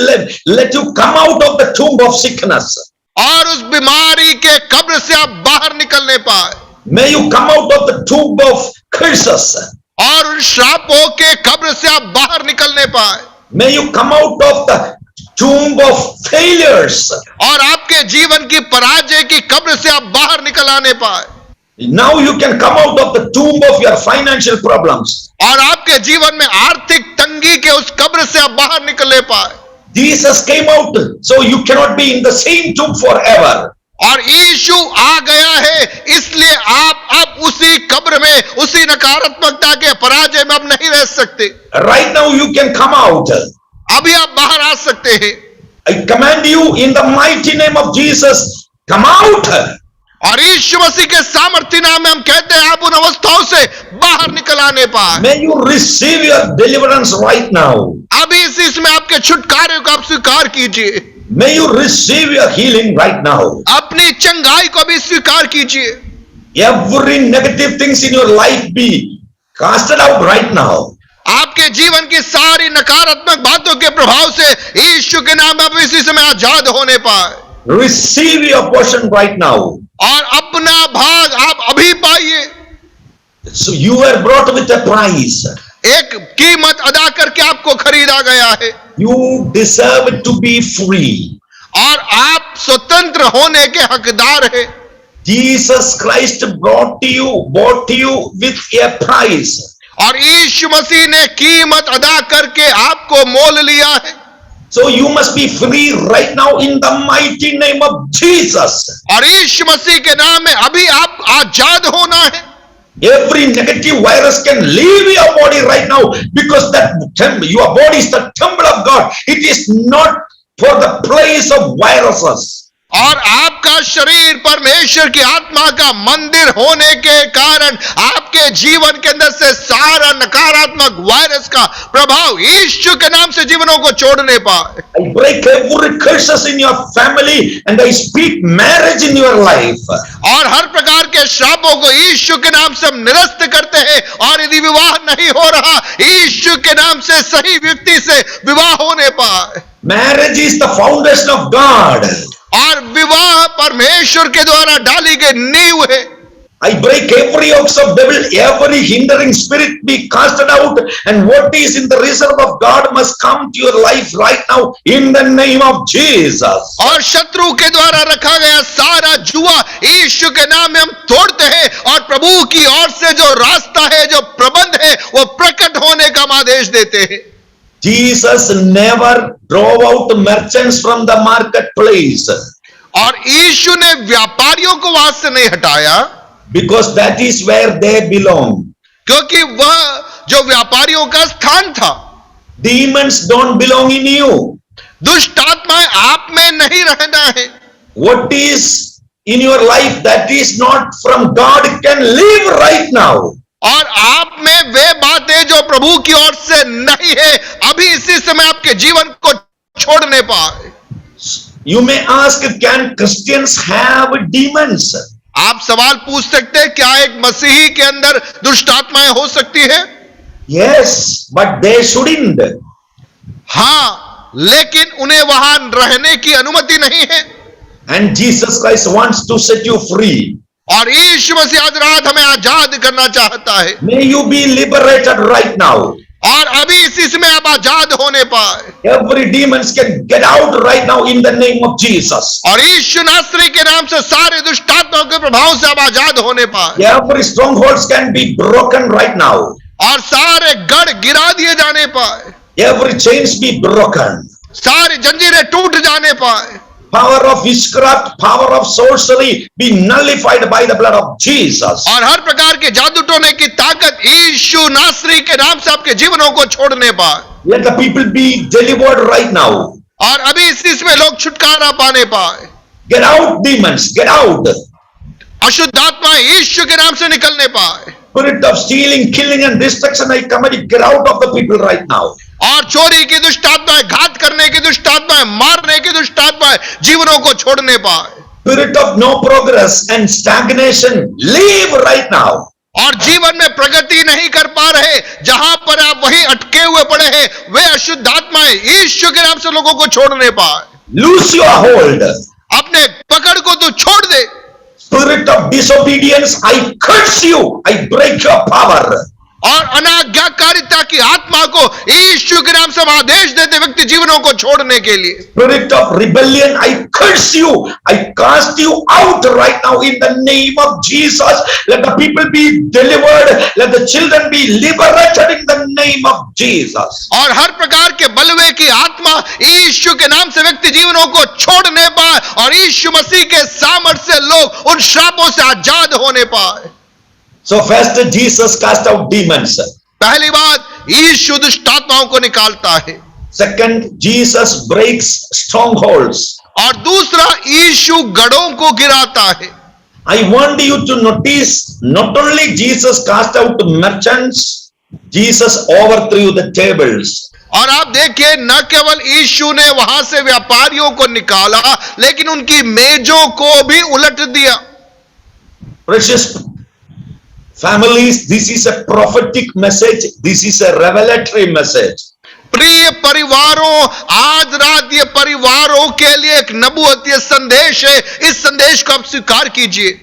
Let you come out of the tomb of sickness. और उस बीमारी के कब्र से आप बाहर निकलने पाए। May you come out of the tomb of curses. और उन श्रापों के कब्र से आप बाहर निकलने पाए। May you come out of the tomb of failures. और आपके जीवन की पराजय की कब्र से आप बाहर निकल आने पाए। Now you can come out of the tomb of your financial problems. और आपके जीवन में आर्थिक तंगी के उस कब्र से आप बाहर निकलने पाए। Jesus came out, so you cannot be in the same tomb forever. और यीशु आ गया है, इसलिए आप अब उसी कब्र में, उसी नकारात्मकता के पराजय में अब नहीं रह सकते। Right now you can come out. अभी आप बाहर आ सकते हैं। I command you in the mighty name of Jesus, come out. और यीशु मसीह के सामर्थ्य नाम में हम कहते हैं आप उन अवस्थाओं से बाहर निकल आने पाए। May you receive your deliverance right now. अभी इस में आपके छुटकारे को आप स्वीकार कीजिए। May you receive your healing right now. अपनी चंगाई को भी स्वीकार कीजिए। Every negative things in your life be casted out right now. आपके जीवन की सारी नकारात्मक बातों के प्रभाव से यीशु के नाम में आप इसी समय आजाद होने पाए। Receive your portion right now. और अपना भाग आप अभी पाइए। So you were brought with a price. एक कीमत अदा करके आपको खरीदा गया है। You deserve to be free. और आप स्वतंत्र होने के हकदार हैं। Jesus Christ bought you with a price. और यीशु मसीह ने कीमत अदा करके आपको मोल लिया है। So you must be free right now in the mighty name of Jesus. और यीशु मसीह के नाम में अभी आप आजाद होना है। Every negative virus can leave your body right now because your body is the temple of God. It is not for the place of viruses. और आपका शरीर परमेश्वर की आत्मा का मंदिर होने के कारण आपके जीवन के अंदर से सारा नकारात्मक वायरस का प्रभाव यीशु के नाम से जीवनों को छोड़ने पाए। I break every curses in your family and I speak marriage in your life. और हर प्रकार के श्रापों को यीशु के नाम से हम निरस्त करते हैं। और यदि विवाह नहीं हो रहा, यीशु के नाम से सही व्यक्ति से विवाह होने पाए। Marriage is the foundation of God. और विवाह परमेश्वर के द्वारा डाली गई नींव है। I break every yokes of devil, every hindering spirit be casted out, and what is in the reserve of God must come to your life right now in the name of Jesus. और शत्रु के द्वारा रखा गया सारा जुआ यीशु के नाम में हम तोड़ते हैं और प्रभु की ओर से जो रास्ता है, जो प्रबंध है, वो प्रकट होने का हम आदेश देते हैं। Jesus never drove out merchants from the marketplace. और यीशु ने व्यापारियों को वहां से नहीं हटाया, because that is where they belong. क्योंकि वह जो व्यापारियों का स्थान था। Demons don't belong in you. दुष्ट आत्माएं आप में नहीं रहना है। What is in your life that is not from God can leave right now. और आप में वे बातें जो प्रभु की ओर से नहीं है, अभी इसी समय आपके जीवन को छोड़ने पाए। You may ask, can Christians have demons? आप सवाल पूछ सकते हैं, क्या एक मसीही के अंदर दुष्ट आत्माएं हो सकती है? Yes, but they shouldn't. हाँ, लेकिन उन्हें वहां रहने की अनुमति नहीं है। And Jesus Christ wants to set you free. और यीशु मसीह आज रात हमें आजाद करना चाहता है। May you be liberated right now. और अभी इसी समय आप आजाद होने पाए। Every demons can get out right now in the name of Jesus. और यीशु नासरी के नाम से सारे दुष्ट आत्माओं के प्रभाव से आप आजाद होने पाए। Every strongholds can be broken right now. और सारे गढ़ गिरा दिए जाने पाए। Every chains be broken. सारी जंजीरें टूट जाने पाए। Power of witchcraft, power of sorcery be nullified by the blood of Jesus. और हर प्रकार के जादू टोने की ताकत यीशु नासरी के नाम से आपके जीवनों को छोड़ने पाए। Let the people be delivered right now. और अभी इसी समय लोग छुटकारा पाने पाए। Get out, demons, get out. अशुद्ध आत्मा यीशु के नाम से निकलने पाए। Spirit of stealing, killing and destruction, I command you, get out of the people right now. और चोरी की दुष्ट आत्माएं, घात करने की दुष्ट आत्माएं, मारने की दुष्ट आत्माएं जीवनों को छोड़ने पाए। Spirit of no progress and stagnation, leave right now. और जीवन में प्रगति नहीं कर पा रहे, जहां पर आप वहीं अटके हुए पड़े हैं, वे अशुद्ध आत्माएं यीशु के नाम से लोगों को छोड़ने पाए। Loose your hold. अपने पकड़ को तू छोड़ दे। Spirit of disobedience, I curse you. I break your power. और अनाज्ञाकारिता की आत्मा को यीशु के नाम से हम आदेश देते व्यक्ति जीवनों को छोड़ने के लिए। Spirit of rebellion, I curse you. I cast you out right now in the name of Jesus. Let the people be delivered. Let the children be liberated in the name of Jesus. और हर प्रकार के बलवे की आत्मा यीशु के नाम से व्यक्ति जीवनों को छोड़ने पाए और यीशु मसीह के सामर्थ्य से लोग उन श्रापों से आजाद होने पाए। So first Jesus cast out demons. पहली बात, यीशु दुष्ट आत्माओं को निकालता है। Second, Jesus breaks strongholds. और दूसरा, यीशु गढ़ों को गिराता है। I want you to notice, not only Jesus cast out merchants, Jesus overthrew the tables. और आप देखिए, न केवल यीशु ने वहां से व्यापारियों को निकाला, लेकिन उनकी मेजों को भी उलट दिया। Precious families, this is a prophetic message. This is a revelatory message. प्रिय परिवारों, आज रात ये परिवारों के लिए एक नबूवतीय संदेश है। इस संदेश को आप स्वीकार कीजिए।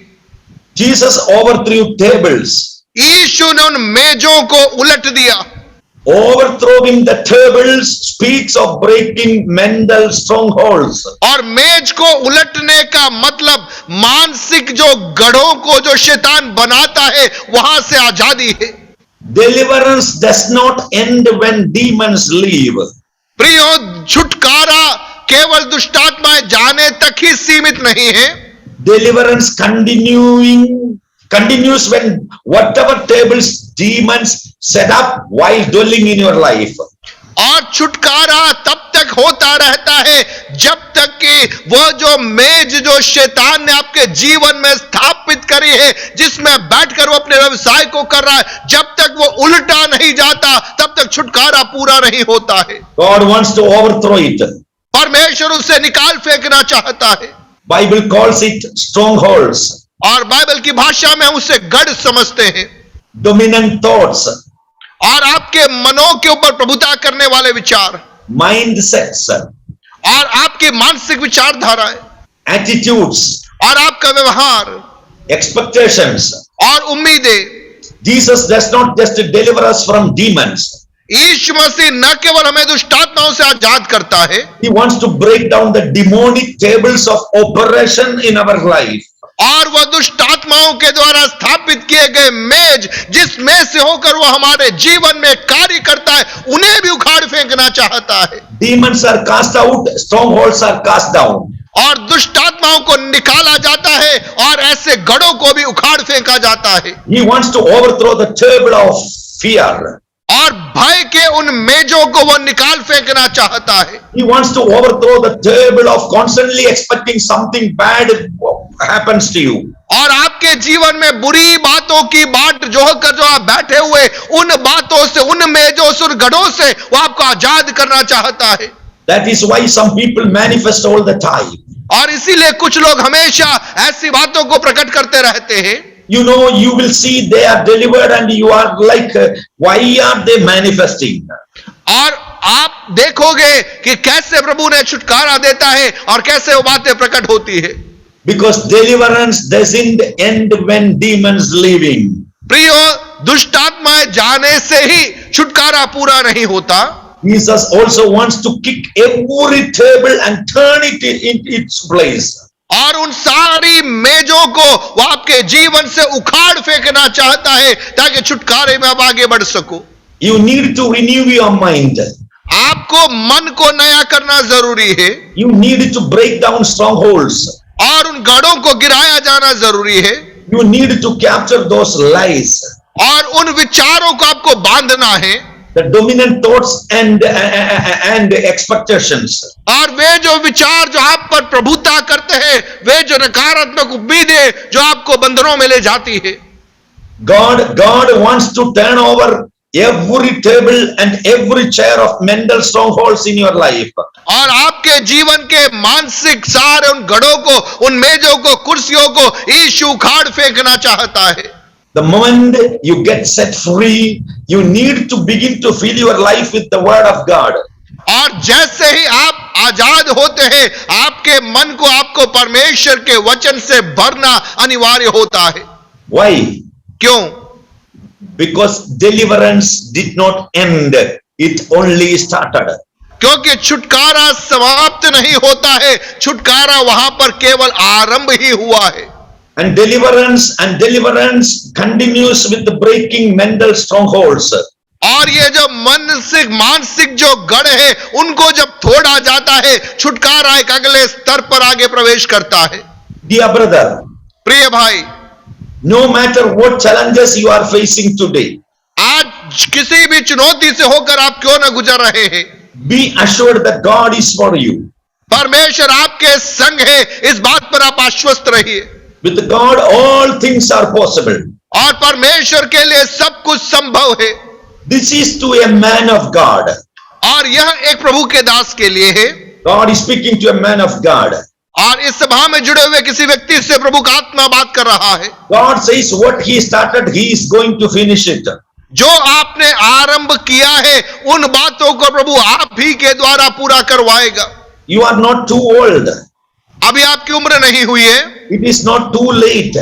Jesus overthrew tables. यीशु ने उन मेजों को उलट दिया। Overthrowing the tables speaks of breaking mental strongholds. और मेज को उलटने का मतलब मानसिक जो गढ़ों को जो शैतान बनाता है, वहां से आजादी है। Deliverance does not end when demons leave. प्रियो, छुटकारा केवल दुष्टात्माएं जाने तक ही सीमित नहीं है। Deliverance continues when whatever tables demons set up while dwelling in your life. और छुटकारा तब तक होता रहता है जब तक कि वह जो मेज जो शैतान ने आपके जीवन में स्थापित करी है, जिसमें बैठकर वो अपने व्यवसाय को कर रहा है, जब तक वो उल्टा नहीं जाता तब तक छुटकारा पूरा नहीं होता है। God wants to overthrow it. परमेश्वर उसे निकाल फेंकना चाहता है। Bible calls it strongholds. और बाइबल की भाषा में हम उसे गढ़ समझते हैं। Dominant thoughts. और आपके मनों के ऊपर प्रभुता करने वाले विचार, Mindsets. और आपकी मानसिक विचारधाराएं, Attitudes. और आपका व्यवहार, Expectations. और उम्मीदें। Jesus does not just deliver us from demons. यीशु मसीह न केवल हमें दुष्टात्माओं से आजाद करता है, He wants to break down the demonic tables of operation in our life. और वह दुष्ट आत्माओं के द्वारा स्थापित किए गए मेज जिसमें से होकर वह हमारे जीवन में कार्य करता है, उन्हें भी उखाड़ फेंकना चाहता है। Demons are cast out, strongholds are cast down. और दुष्ट आत्माओं को निकाला जाता है और ऐसे गढ़ों को भी उखाड़ फेंका जाता है। He wants to overthrow the table of fear. और भय के उन मेजों को वो निकाल फेंकना चाहता है। He wants to overthrow the table of constantly expecting something bad happens to you. और आपके जीवन में बुरी बातों की बाट जोह कर जो आप बैठे हुए, उन बातों से, उन मेजों से, उन गढ़ों से वो आपको आजाद करना चाहता है। That is why some people manifest all the time. और इसीलिए कुछ लोग हमेशा ऐसी बातों को प्रकट करते रहते हैं। You know, you will see they are delivered and you are like, why are they manifesting? और आप देखोगे कि कैसे प्रभु ने छुटकारा देता है और कैसे वो बातें प्रकट होती है। Because deliverance doesn't end when demons leaving. प्रियो, दुष्ट आत्माएं जाने से ही छुटकारा पूरा नहीं होता। Jesus also wants to kick every table and turn it in its place. और उन सारी मेजों को वो आपके जीवन से उखाड़ फेंकना चाहता है ताकि छुटकारे में आप आगे बढ़ सको। You need to renew your mind. आपको मन को नया करना जरूरी है। You need to break down strongholds. और उन गढ़ों को गिराया जाना जरूरी है। You need to capture those lies. और उन विचारों को आपको बांधना है। The dominant thoughts and expectations. और वे जो विचार जो आप पर प्रभुता करते हैं, वे जो नकारात्मक उम्मीदें जो आपको बंधनों में ले जाती है। God wants to turn over every table and every chair of mental strongholds in your life. और आपके जीवन के मानसिक सारे उन गढ़ों को, उन मेजों को, कुर्सियों को यीशु उखाड़ फेंकना चाहता है। The moment you get set free, you need to begin to fill your life with the word of God. और जैसे ही आप आजाद होते हैं, आपके मन को, आपको परमेश्वर के वचन से भरना अनिवार्य होता है। Why? क्यों? Because deliverance did not end, it only started. क्योंकि छुटकारा समाप्त नहीं होता है, छुटकारा वहां पर केवल आरंभ ही हुआ है। And deliverance continues with the breaking mental strongholds. और ये जो मानसिक जो गढ़ है, उनको जब तोड़ा जाता है, छुटकारा एक अगले स्तर पर आगे प्रवेश करता है। Dear brother, प्रिय भाई, no matter what challenges you are facing today, आज किसी भी चुनौती से होकर आप क्यों न गुजर रहे हैं, be assured that God is for you. परमेश्वर आपके संग है, इस बात पर आप आश्वस्त रहिए। With God all things are possible. और परमेश्वर के लिए सब कुछ संभव है। This is to a man of God. और यह एक प्रभु के दास के लिए है। God is speaking to a man of God. और इस सभा में जुड़े हुए किसी व्यक्ति से प्रभु का आत्मा बात कर रहा है। God says what he started, he is going to finish it. जो आपने आरंभ किया है, उन बातों को प्रभु आप ही के द्वारा पूरा करवाएगा। You are not too old. अभी आपकी उम्र नहीं हुई है। It is not too late.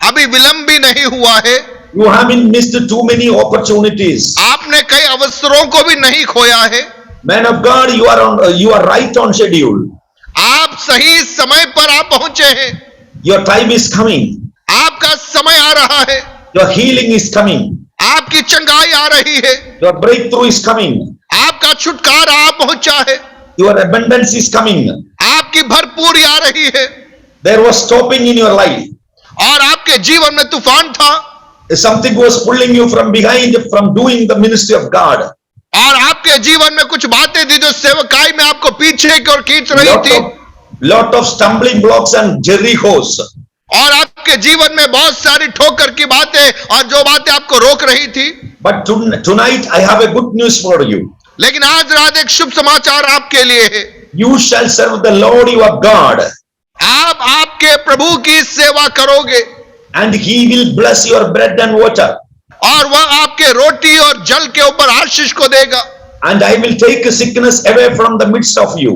अभी विलंब भी नहीं हुआ है। You haven't missed too many opportunities. आपने कई अवसरों को भी नहीं खोया है। Man of God, you are right on schedule. आप सही समय पर आप पहुंचे हैं। Your time is coming. आपका समय आ रहा है। Your healing is coming. आपकी चंगाई आ रही है। Your breakthrough is coming. आपका छुटकारा आ पहुंचा है। Your abundance is coming. आपकी भरपूरी आ रही है। There was stopping in your life. और आपके जीवन में तूफान था। Something was pulling you from behind from doing the ministry of God. और आपके जीवन में कुछ बातें थी जो सेवकाई में आपको पीछे की ओर खींच रही थी। Lot of stumbling blocks and Jerichos. और आपके जीवन में बहुत सारी ठोकर की बातें और जो बातें आपको रोक रही थी। But tonight I have a good news for you. लेकिन आज रात एक शुभ समाचार आपके लिए है। You shall serve the Lord your God. आप आपके प्रभु की सेवा करोगे। And he will bless your bread and water. और वह आपके रोटी और जल के ऊपर आशीष को देगा। And I will take sickness away from the midst of you.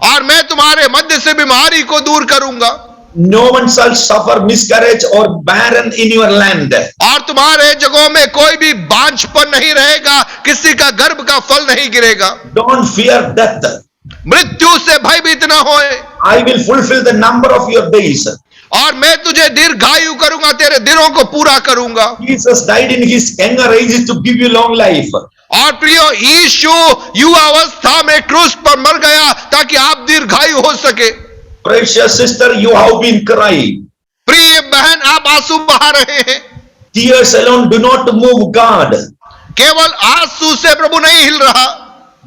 और मैं तुम्हारे मध्य से बीमारी को दूर करूंगा। No one shall suffer miscarriage or barren in your land. और तुम्हारे जगहों में कोई भी बांझपन नहीं रहेगा, किसी का गर्भ का फल नहीं गिरेगा। Don't fear death. मृत्यु से भयभीत न होए। I will fulfill the number of your days. और मैं तुझे दीर्घायु करूंगा, तेरे दिनों को पूरा करूंगा। Jesus died in his younger age to give you long life. और प्रियो, यीशु युवा अवस्था में क्रूस पर मर गया ताकि आप दीर्घायु हो सके। Precious sister, you have been crying. प्रिय बहन, आप आंसू बहा रहे हैं। Tears alone do not move God. केवल आंसू से प्रभु नहीं हिल रहा।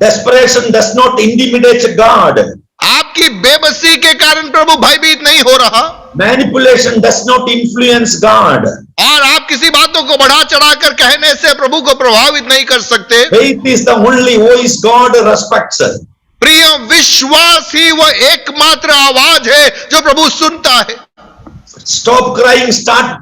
Desperation does not intimidate God. आपकी बेबसी के कारण प्रभु भयभीत नहीं हो रहा, Manipulation does not influence God. और आप किसी बातों को बढ़ा चढ़ाकर कहने से प्रभु को प्रभावित नहीं कर सकते। Faith is the only voice God respects. प्रिय, विश्वास ही वह एकमात्र आवाज है जो प्रभु सुनता है। Stop crying, start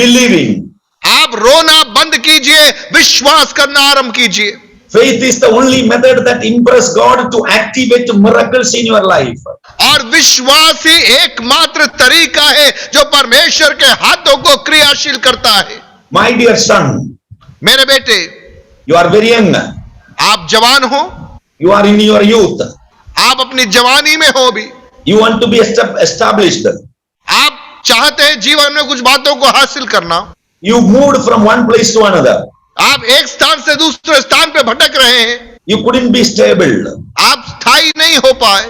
believing. आप रोना बंद कीजिए, विश्वास करना आरंभ कीजिए। Faith is the only method that impress God to activate miracles in your life. और विश्वास ही एकमात्र तरीका है जो परमेश्वर के हाथों को क्रियाशील करता है। My dear son, मेरे बेटे, you are very young. आप जवान हो, You are in your youth. आप अपनी जवानी में हो भी, You want to be established. आप चाहते हैं जीवन में कुछ बातों को हासिल करना। You moved from one place to another. आप एक स्थान से दूसरे स्थान पे भटक रहे हैं, You couldn't be stable. आप स्थायी नहीं हो पाए,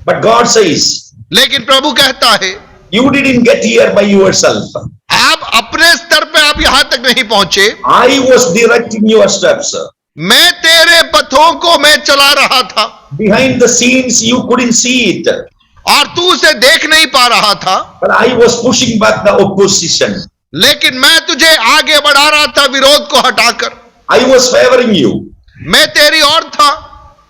But God says, लेकिन प्रभु कहता है you didn't get here by yourself. आप अपने स्तर पे आप यहां तक नहीं पहुंचे, I was directing your steps. मैं तेरे पथों को मैं चला रहा था। Behind the scenes, you couldn't see it. और तू उसे देख नहीं पा रहा था, But I was pushing back the opposition. लेकिन मैं तुझे आगे बढ़ा रहा था विरोध को हटाकर। I was favoring you. मैं तेरी ओर था,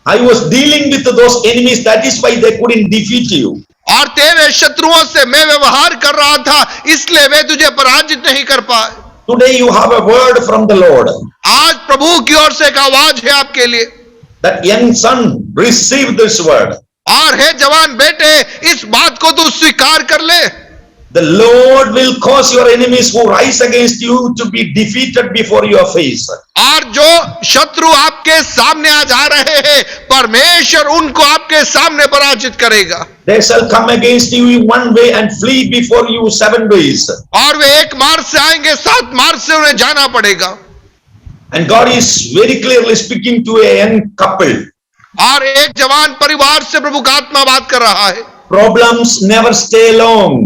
I was dealing with those enemies. That is why they couldn't defeat you. और तेरे शत्रुओं से मैं व्यवहार कर रहा था, इसलिए वे तुझे पराजित नहीं कर पाए। Today you have a word from the Lord. आज प्रभु की ओर से एक आवाज है आपके लिए। That young son, receive this word. और है जवान बेटे, इस बात को तू स्वीकार कर ले। The Lord will cause your enemies who rise against you to be defeated before your face. और जो शत्रु आपके सामने आ जा रहे हैं, परमेश्वर उनको आपके सामने पराजित करेगा। They shall come against you in one way and flee before you 7 ways. और वे एक मार्ग से आएंगे, 7 मार्ग से उन्हें जाना पड़ेगा। And God is very clearly speaking to a young couple. और एक जवान परिवार से प्रभु का आत्मा बात कर रहा है। Problems never stay long.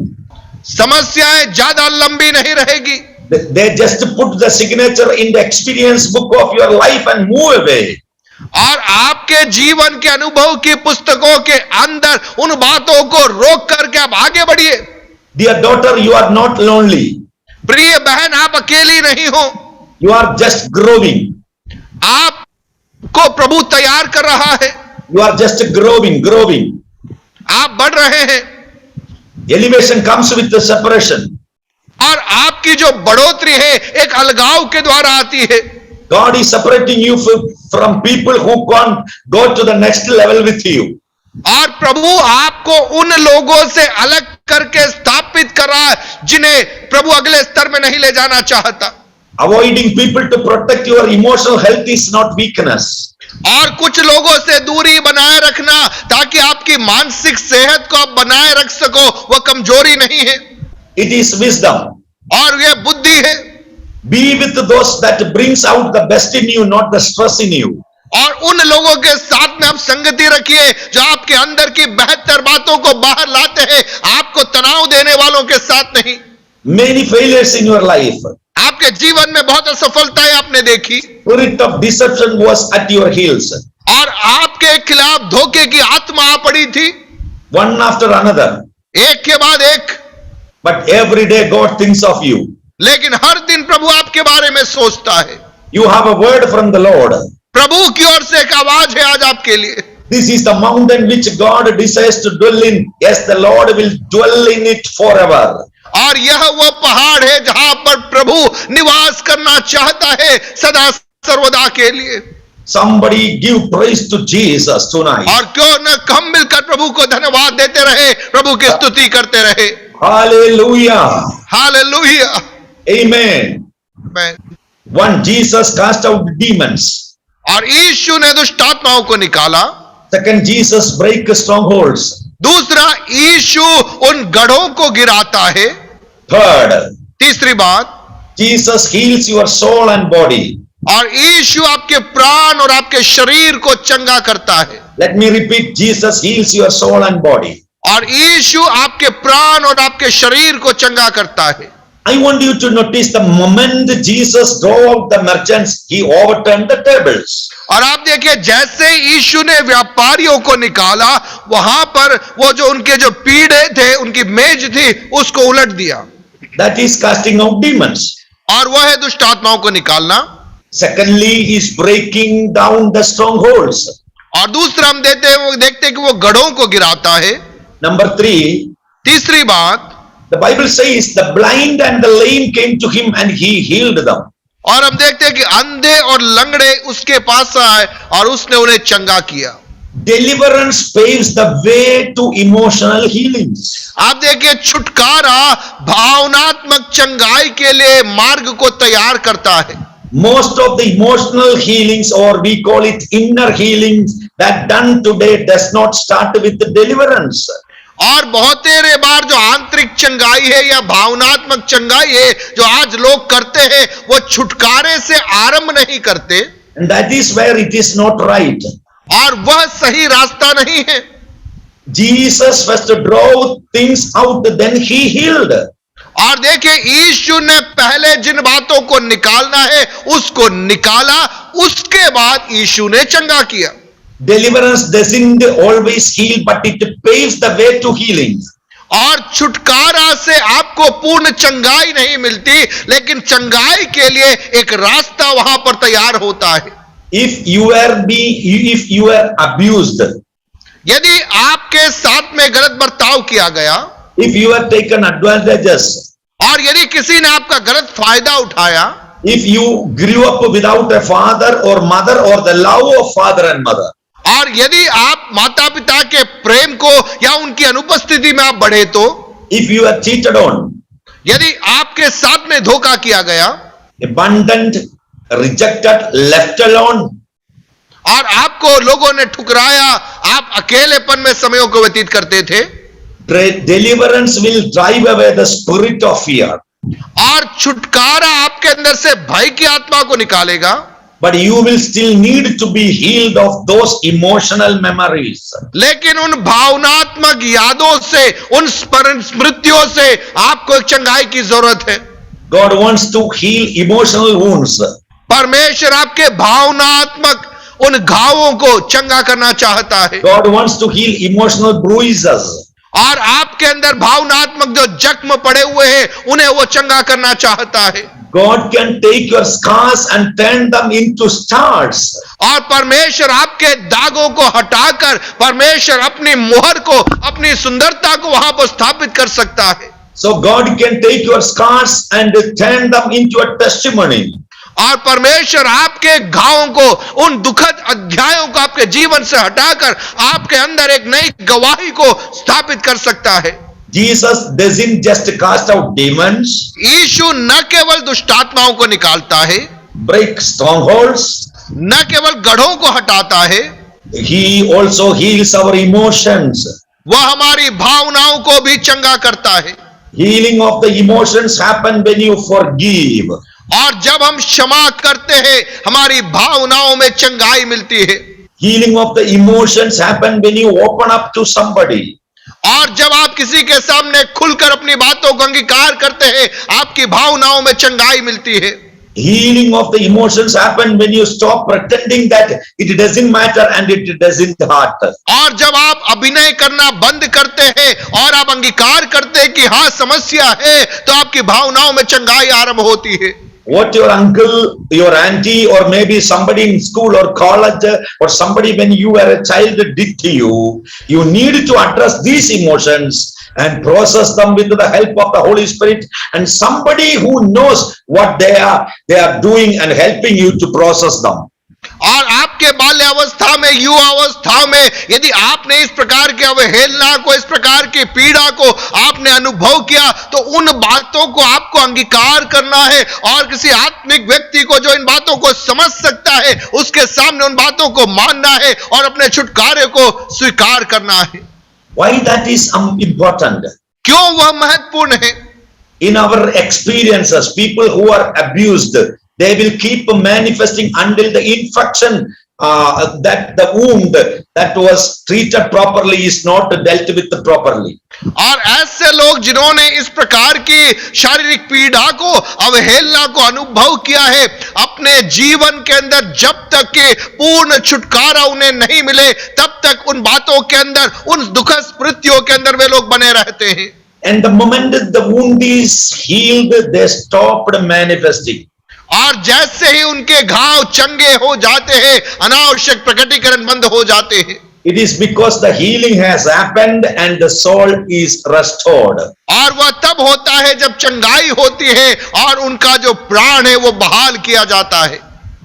समस्याएं ज्यादा लंबी नहीं रहेगी। They just put the signature in the experience book of your life and move away. और आपके जीवन के अनुभव की पुस्तकों के अंदर उन बातों को रोक करके आप आगे बढ़िए। Dear daughter, you are not lonely. प्रिय बहन, आप अकेली नहीं हो, You are just growing. आपको प्रभु तैयार कर रहा है। You are just growing. आप बढ़ रहे हैं, Elevation comes with the separation. और आपकी जो बढ़ोतरी है एक अलगाव के द्वारा आती है। God is separating you from people who can't go to the next level with you. और प्रभु आपको उन लोगों से अलग करके स्थापित कर रहा है जिन्हें प्रभु अगले स्तर में नहीं ले जाना चाहता। Avoiding people to protect your emotional health is not weakness. और कुछ लोगों से दूरी बनाए रखना ताकि आपकी मानसिक सेहत को आप बनाए रख सको, वह कमजोरी नहीं है, It is wisdom. और यह बुद्धि है। Be with those that brings out the best in you, not the stress in you. और उन लोगों के साथ में आप संगति रखिए जो आपके अंदर की बेहतर बातों को बाहर लाते हैं, आपको तनाव देने वालों के साथ नहीं। Many failures in your life. आपके जीवन में बहुत असफलताएं आपने देखी, Spirit of deception was at your heels. और आपके खिलाफ धोखे की आत्मा आ पड़ी थी, One after another. एक के बाद एक। But every day God thinks of you. लेकिन हर दिन प्रभु आपके बारे में सोचता है। You have a word from the Lord. प्रभु की ओर से एक आवाज है आज आपके लिए। This is the mountain which God desires to dwell in. Yes, the Lord will dwell in it forever. और यह वह पहाड़ है जहां पर प्रभु निवास करना चाहता है सदा सर्वदा के लिए। Somebody give praise to Jesus tonight. और क्यों न हम मिलकर प्रभु को धन्यवाद देते रहे, प्रभु की स्तुति करते रहे। Hallelujah. Hallelujah. Amen. One, Jesus cast out demons. और यीशु ने दुष्ट आत्माओं को निकाला। Second, Jesus break strongholds. दूसरा, यीशु उन गढ़ों को गिराता है। Third, तीसरी बात, Jesus heals your soul and body. और यीशु आपके प्राण और आपके शरीर को चंगा करता है। Let me repeat, Jesus heals your soul and body. और यीशु आपके प्राण और आपके शरीर को चंगा करता है। I want you to notice the moment Jesus drove out the merchants, he overturned the tables. और आप देखिए जैसे यीशु ने व्यापारियों को निकाला, वहां पर वो जो उनके जो पीढ़े थे, उनकी मेज थी, उसको उलट दिया। That is casting out demons. और वह है दुष्ट आत्माओं को निकालना। Secondly, he is breaking down the strongholds. और दूसरा हम देखते हैं कि वो गढ़ों को गिराता है। Number 3, तीसरी बात, the Bible says the blind and the lame came to him and he healed them. और हम देखते हैं कि अंधे और लंगड़े उसके पास आए और उसने उन्हें चंगा किया। Deliverance paves the way to emotional healings. आप देखिए छुटकारा भावनात्मक चंगाई के लिए मार्ग को तैयार करता है। Most of the emotional healings, or we call it inner healings, that done today does not start with the deliverance. और बहुत तेरे बार जो आंतरिक चंगाई है या भावनात्मक चंगाई है जो आज लोग करते हैं, वो छुटकारे से आरंभ नहीं करते। And that is where it is not right. और वह सही रास्ता नहीं है। Jesus first drove things out, then he healed. और देखिए यीशु ने पहले जिन बातों को निकालना है उसको निकाला, उसके बाद यीशु ने चंगा किया। Deliverance doesn't always heal, but it paves the way to healing. और छुटकारा से आपको पूर्ण चंगाई नहीं मिलती, लेकिन चंगाई के लिए एक रास्ता वहां पर तैयार होता है। If you are abused, यदि आपके साथ में गलत बर्ताव किया गया, if you are taken advantages, और यदि किसी ने आपका गलत फायदा उठाया, if you grew up without a father or mother or the love of father and mother, और यदि आप माता पिता के प्रेम को या उनकी अनुपस्थिति में आप बढ़े तो, if you are cheated on, यदि आपके साथ में धोखा किया गया, abandoned, rejected, left alone, और आपको लोगों ने ठुकराया, आप अकेलेपन में समयों को व्यतीत करते थे, deliverance will drive away the spirit of fear. और छुटकारा आपके अंदर से भय की आत्मा को निकालेगा। But you will still need to be healed of those emotional memories. लेकिन उन भावनात्मक यादों से, उन स्मृतियों से आपको एक चंगाई की जरूरत है। God wants to heal emotional wounds. परमेश्वर आपके भावनात्मक उन घावों को चंगा करना चाहता है। God wants to heal emotional bruises. और आपके अंदर भावनात्मक जो जख्म पड़े हुए हैं, उन्हें वो चंगा करना चाहता है। God can take your scars and turn them into stars. और परमेश्वर आपके दागों को हटाकर परमेश्वर अपनी मोहर को, अपनी सुंदरता को वहां पर स्थापित कर सकता है। So God can take your scars and turn them into a testimony. और परमेश्वर आपके घावों को, उन दुखद अध्यायों को आपके जीवन से हटाकर आपके अंदर एक नई गवाही को स्थापित कर सकता है। Jesus doesn't just cast out demons, यीशु न केवल दुष्ट आत्माओं को निकालता है, break strongholds, न केवल गढ़ों को हटाता है, he also heals our emotions. वह हमारी भावनाओं को भी चंगा करता है। Healing of the emotions happen when you forgive. और जब हम क्षमा करते हैं, हमारी भावनाओं में चंगाई मिलती है। Healing of the emotions happen when you open up to somebody. और जब आप किसी के सामने खुलकर अपनी बातों को अंगीकार करते हैं, आपकी भावनाओं में चंगाई मिलती है। Healing of the emotions happen when you stop pretending that it doesn't matter and it doesn't hurt. और जब आप अभिनय करना बंद करते हैं और आप अंगीकार करते हैं कि हाँ समस्या है, तो आपकी भावनाओं में चंगाई आरंभ होती है। What your uncle, your auntie, or maybe somebody in school or college, or somebody when you were a child did to you, you need to address these emotions and process them with the help of the Holy Spirit and somebody who knows what they are doing and helping you to process them. और आपके बाल्यावस्था में, युवावस्था में यदि आपने इस प्रकार की अवहेलना को, इस प्रकार की पीड़ा को आपने अनुभव किया, तो उन बातों को आपको अंगीकार करना है और किसी आत्मिक व्यक्ति को जो इन बातों को समझ सकता है, उसके सामने उन बातों को मानना है और अपने छुटकारे को स्वीकार करना है। Why that is important? क्यों वह महत्वपूर्ण है? In our experiences, people who are abused, they will keep manifesting until the infection that the wound that was treated properly is not dealt with properly. और ऐसे लोग जिन्होंने इस प्रकार की शारीरिक पीड़ा को, अवहेलना को अनुभव किया है अपने जीवन के अंदर, जब तक कि पूर्ण छुटकारा उन्हें नहीं मिले तब तक उन बातों के अंदर, उन दुखद स्मृतियों के अंदर वे लोग बने रहते हैं। And the moment the wound is healed, they stopped manifesting. और जैसे ही उनके घाव चंगे हो जाते हैं, अनावश्यक प्रकटीकरण बंद हो जाते हैं। It is because the healing has happened and the soul is restored. और वह तब होता है जब चंगाई होती है और उनका जो प्राण है वो बहाल किया जाता है।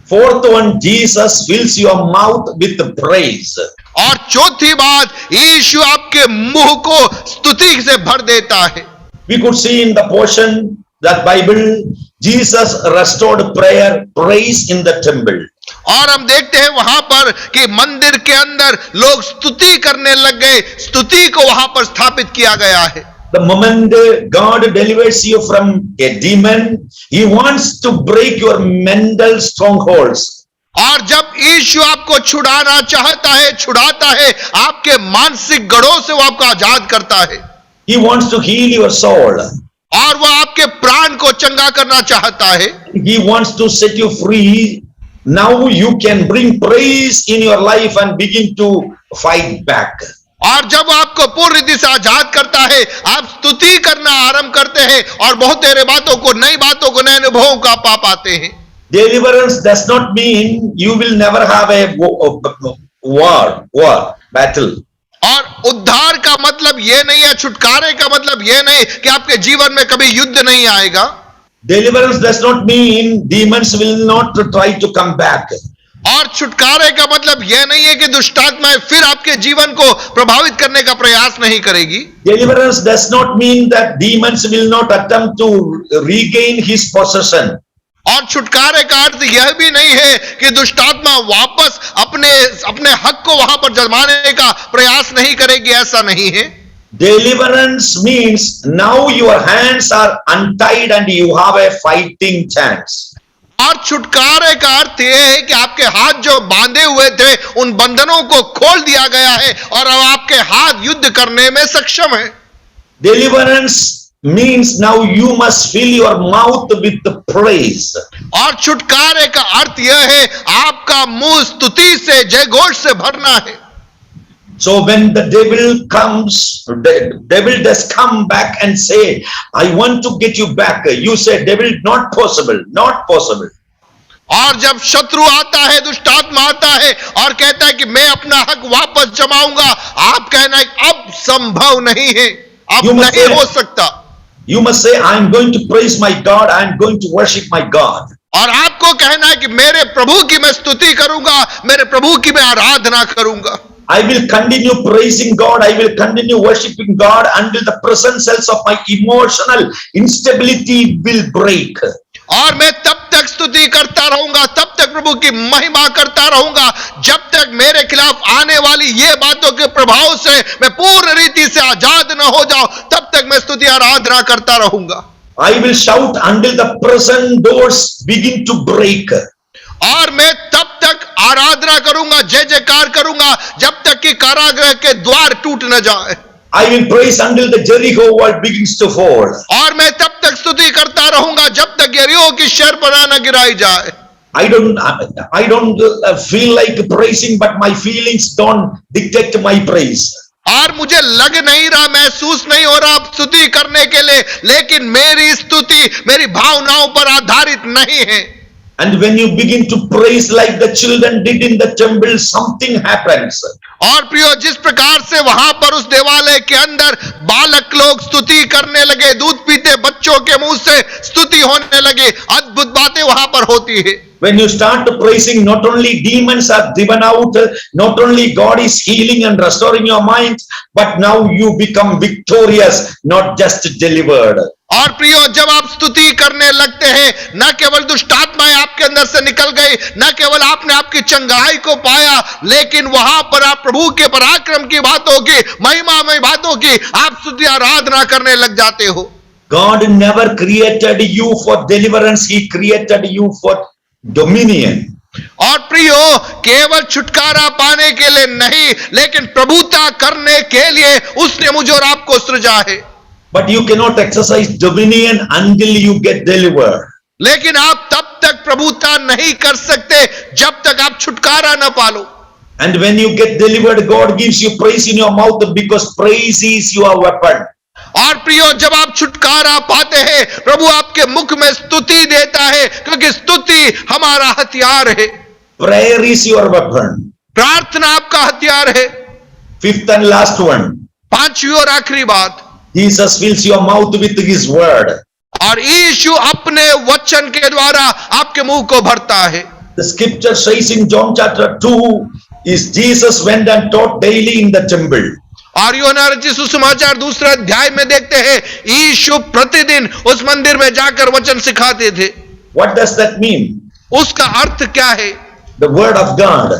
Fourth one, Jesus fills your mouth with praise. और चौथी बात, यीशु आपके मुंह को स्तुति से भर देता है। We could see in the portion that Bible, Jesus restored praise in the temple. और हम देखते हैं वहां पर कि मंदिर के अंदर लोग स्तुति करने लग गए, स्तुति को वहां पर स्थापित किया गया है। The moment God delivers you from a demon, He wants to break your mental strongholds. और जब यीशु आपको छुड़ाना चाहता है, छुड़ाता है, आपके मानसिक गढ़ों से वो आपको आजाद करता है। He wants to heal your soul. और वह आपके प्राण को चंगा करना चाहता है। He wants to set you free. Now you can bring praise in your life and begin to fight back. और जब आपको पूर्ण रीति से आजाद करता है, आप स्तुति करना आरंभ करते हैं और बहुत सारे बातों को, नई बातों को, नए अनुभवों को पा पाते हैं। Deliverance does not mean you will never have a battle. और उद्धार का मतलब यह नहीं है, छुटकारे का मतलब यह नहीं कि आपके जीवन में कभी युद्ध नहीं आएगा। Deliverance does not mean demons will not try to come back. और छुटकारे का मतलब यह नहीं है कि दुष्टात्माएं फिर आपके जीवन को प्रभावित करने का प्रयास नहीं करेगी। Deliverance does not mean that demons will not attempt to regain his possession. और छुटकारे का अर्थ यह भी नहीं है कि दुष्टात्मा वापस अपने हक को वहां पर जमाने का प्रयास नहीं करेगी, ऐसा नहीं है। Deliverance means now your hands are untied and you have a fighting chance. और छुटकारे का अर्थ यह है कि आपके हाथ जो बांधे हुए थे उन बंधनों को खोल दिया गया है और अब आपके हाथ युद्ध करने में सक्षम है। Deliverance means now you must fill your mouth with praise. और छुटकारे का अर्थ यह है आपका मुंह स्तुति से, जयघोष से भरना है। So when the devil comes, the devil does come back and say, I want to get you back. You say, devil, not possible, not possible. और जब शत्रु आता है, दुष्टात्मा आता है और कहता है कि मैं अपना हक वापस जमाऊंगा, आप कहना है अब संभव नहीं है, अब नहीं हो सकता। You must say, I am going to praise my God, I am going to worship my God. और आपको कहना है कि मेरे प्रभु की मैं स्तुति करूंगा, मेरे प्रभु की मैं आराधना करूंगा। I will continue praising God, I will continue worshiping God until the present cells of my emotional instability will break. और मैं तब तक स्तुति करता रहूंगा, तब तक प्रभु की महिमा करता रहूंगा, जब तक मेरे खिलाफ आने वाली ये बातों के प्रभाव से मैं पूर्ण रीति से आजाद न हो जाऊं, तब तक मैं स्तुति आराधना करता रहूंगा। I will shout until the prison doors begin to break. और मैं तब तक आराधना करूंगा, जय जयकार करूंगा, जब तक कि कारागृह के द्वार टूट न जाए। I will praise until the Jericho wall begins to fall. और मैं तब तक स्तुति करता रहूंगा जब तक यरीहो की शहरपनाह न गिराई जाए। I don't feel like praising, but my feelings don't dictate my praise. और मुझे लग नहीं रहा, महसूस नहीं हो रहा स्तुति करने के लिए, लेकिन मेरी स्तुति मेरी भावनाओं पर आधारित नहीं है। And when you begin to praise like the children did in the temple, something happens. और प्रियो, जिस प्रकार से वहां पर उस देवालय के अंदर बालक लोग स्तुति करने लगे, दूध पीते बच्चों के मुंह से स्तुति होने लगे, अद्भुत बातें वहां पर होती है। When you start praising, not only demons are driven out, not only God is healing and restoring your mind, but now you become victorious, not just delivered. और प्रियो, जब आप स्तुति करने लगते हैं, न केवल दुष्टात्माएं आपके अंदर से निकल गई, न केवल आपने आपकी चंगाई को पाया, लेकिन वहां पर आप प्रभु के पराक्रम की बातों की, महिमामय बातों की आप स्तुति आराधना करने लग जाते हो। God never created you for deliverance, He created you for dominion. और प्रियो, केवल छुटकारा पाने के लिए नहीं, लेकिन प्रभुता करने के लिए उसने मुझे और आपको सृजा है। But you cannot exercise dominion until you get delivered. लेकिन आप तब तक प्रभुता नहीं कर सकते जब तक आप छुटकारा न पालो। And when you get delivered, God gives you praise in your mouth because praise is your weapon. और प्रियो, जब आप छुटकारा पाते हैं, प्रभु आपके मुख में स्तुति देता है, क्योंकि स्तुति हमारा हथियार है। Prayer is your weapon. प्रार्थना आपका हथियार है। Fifth and last one. पांचवी और आखिरी बात, Jesus fills your mouth with his word. और यीशु अपने वचन के द्वारा आपके मुंह को भरता है। The scripture says in John chapter 2 is Jesus went and taught daily in the temple. और यूहन्ना रचित सुसमाचार 2 अध्याय में देखते हैं, यीशु प्रतिदिन उस मंदिर में जाकर वचन सिखाते थे। What does that mean? उसका अर्थ क्या है? The word of God.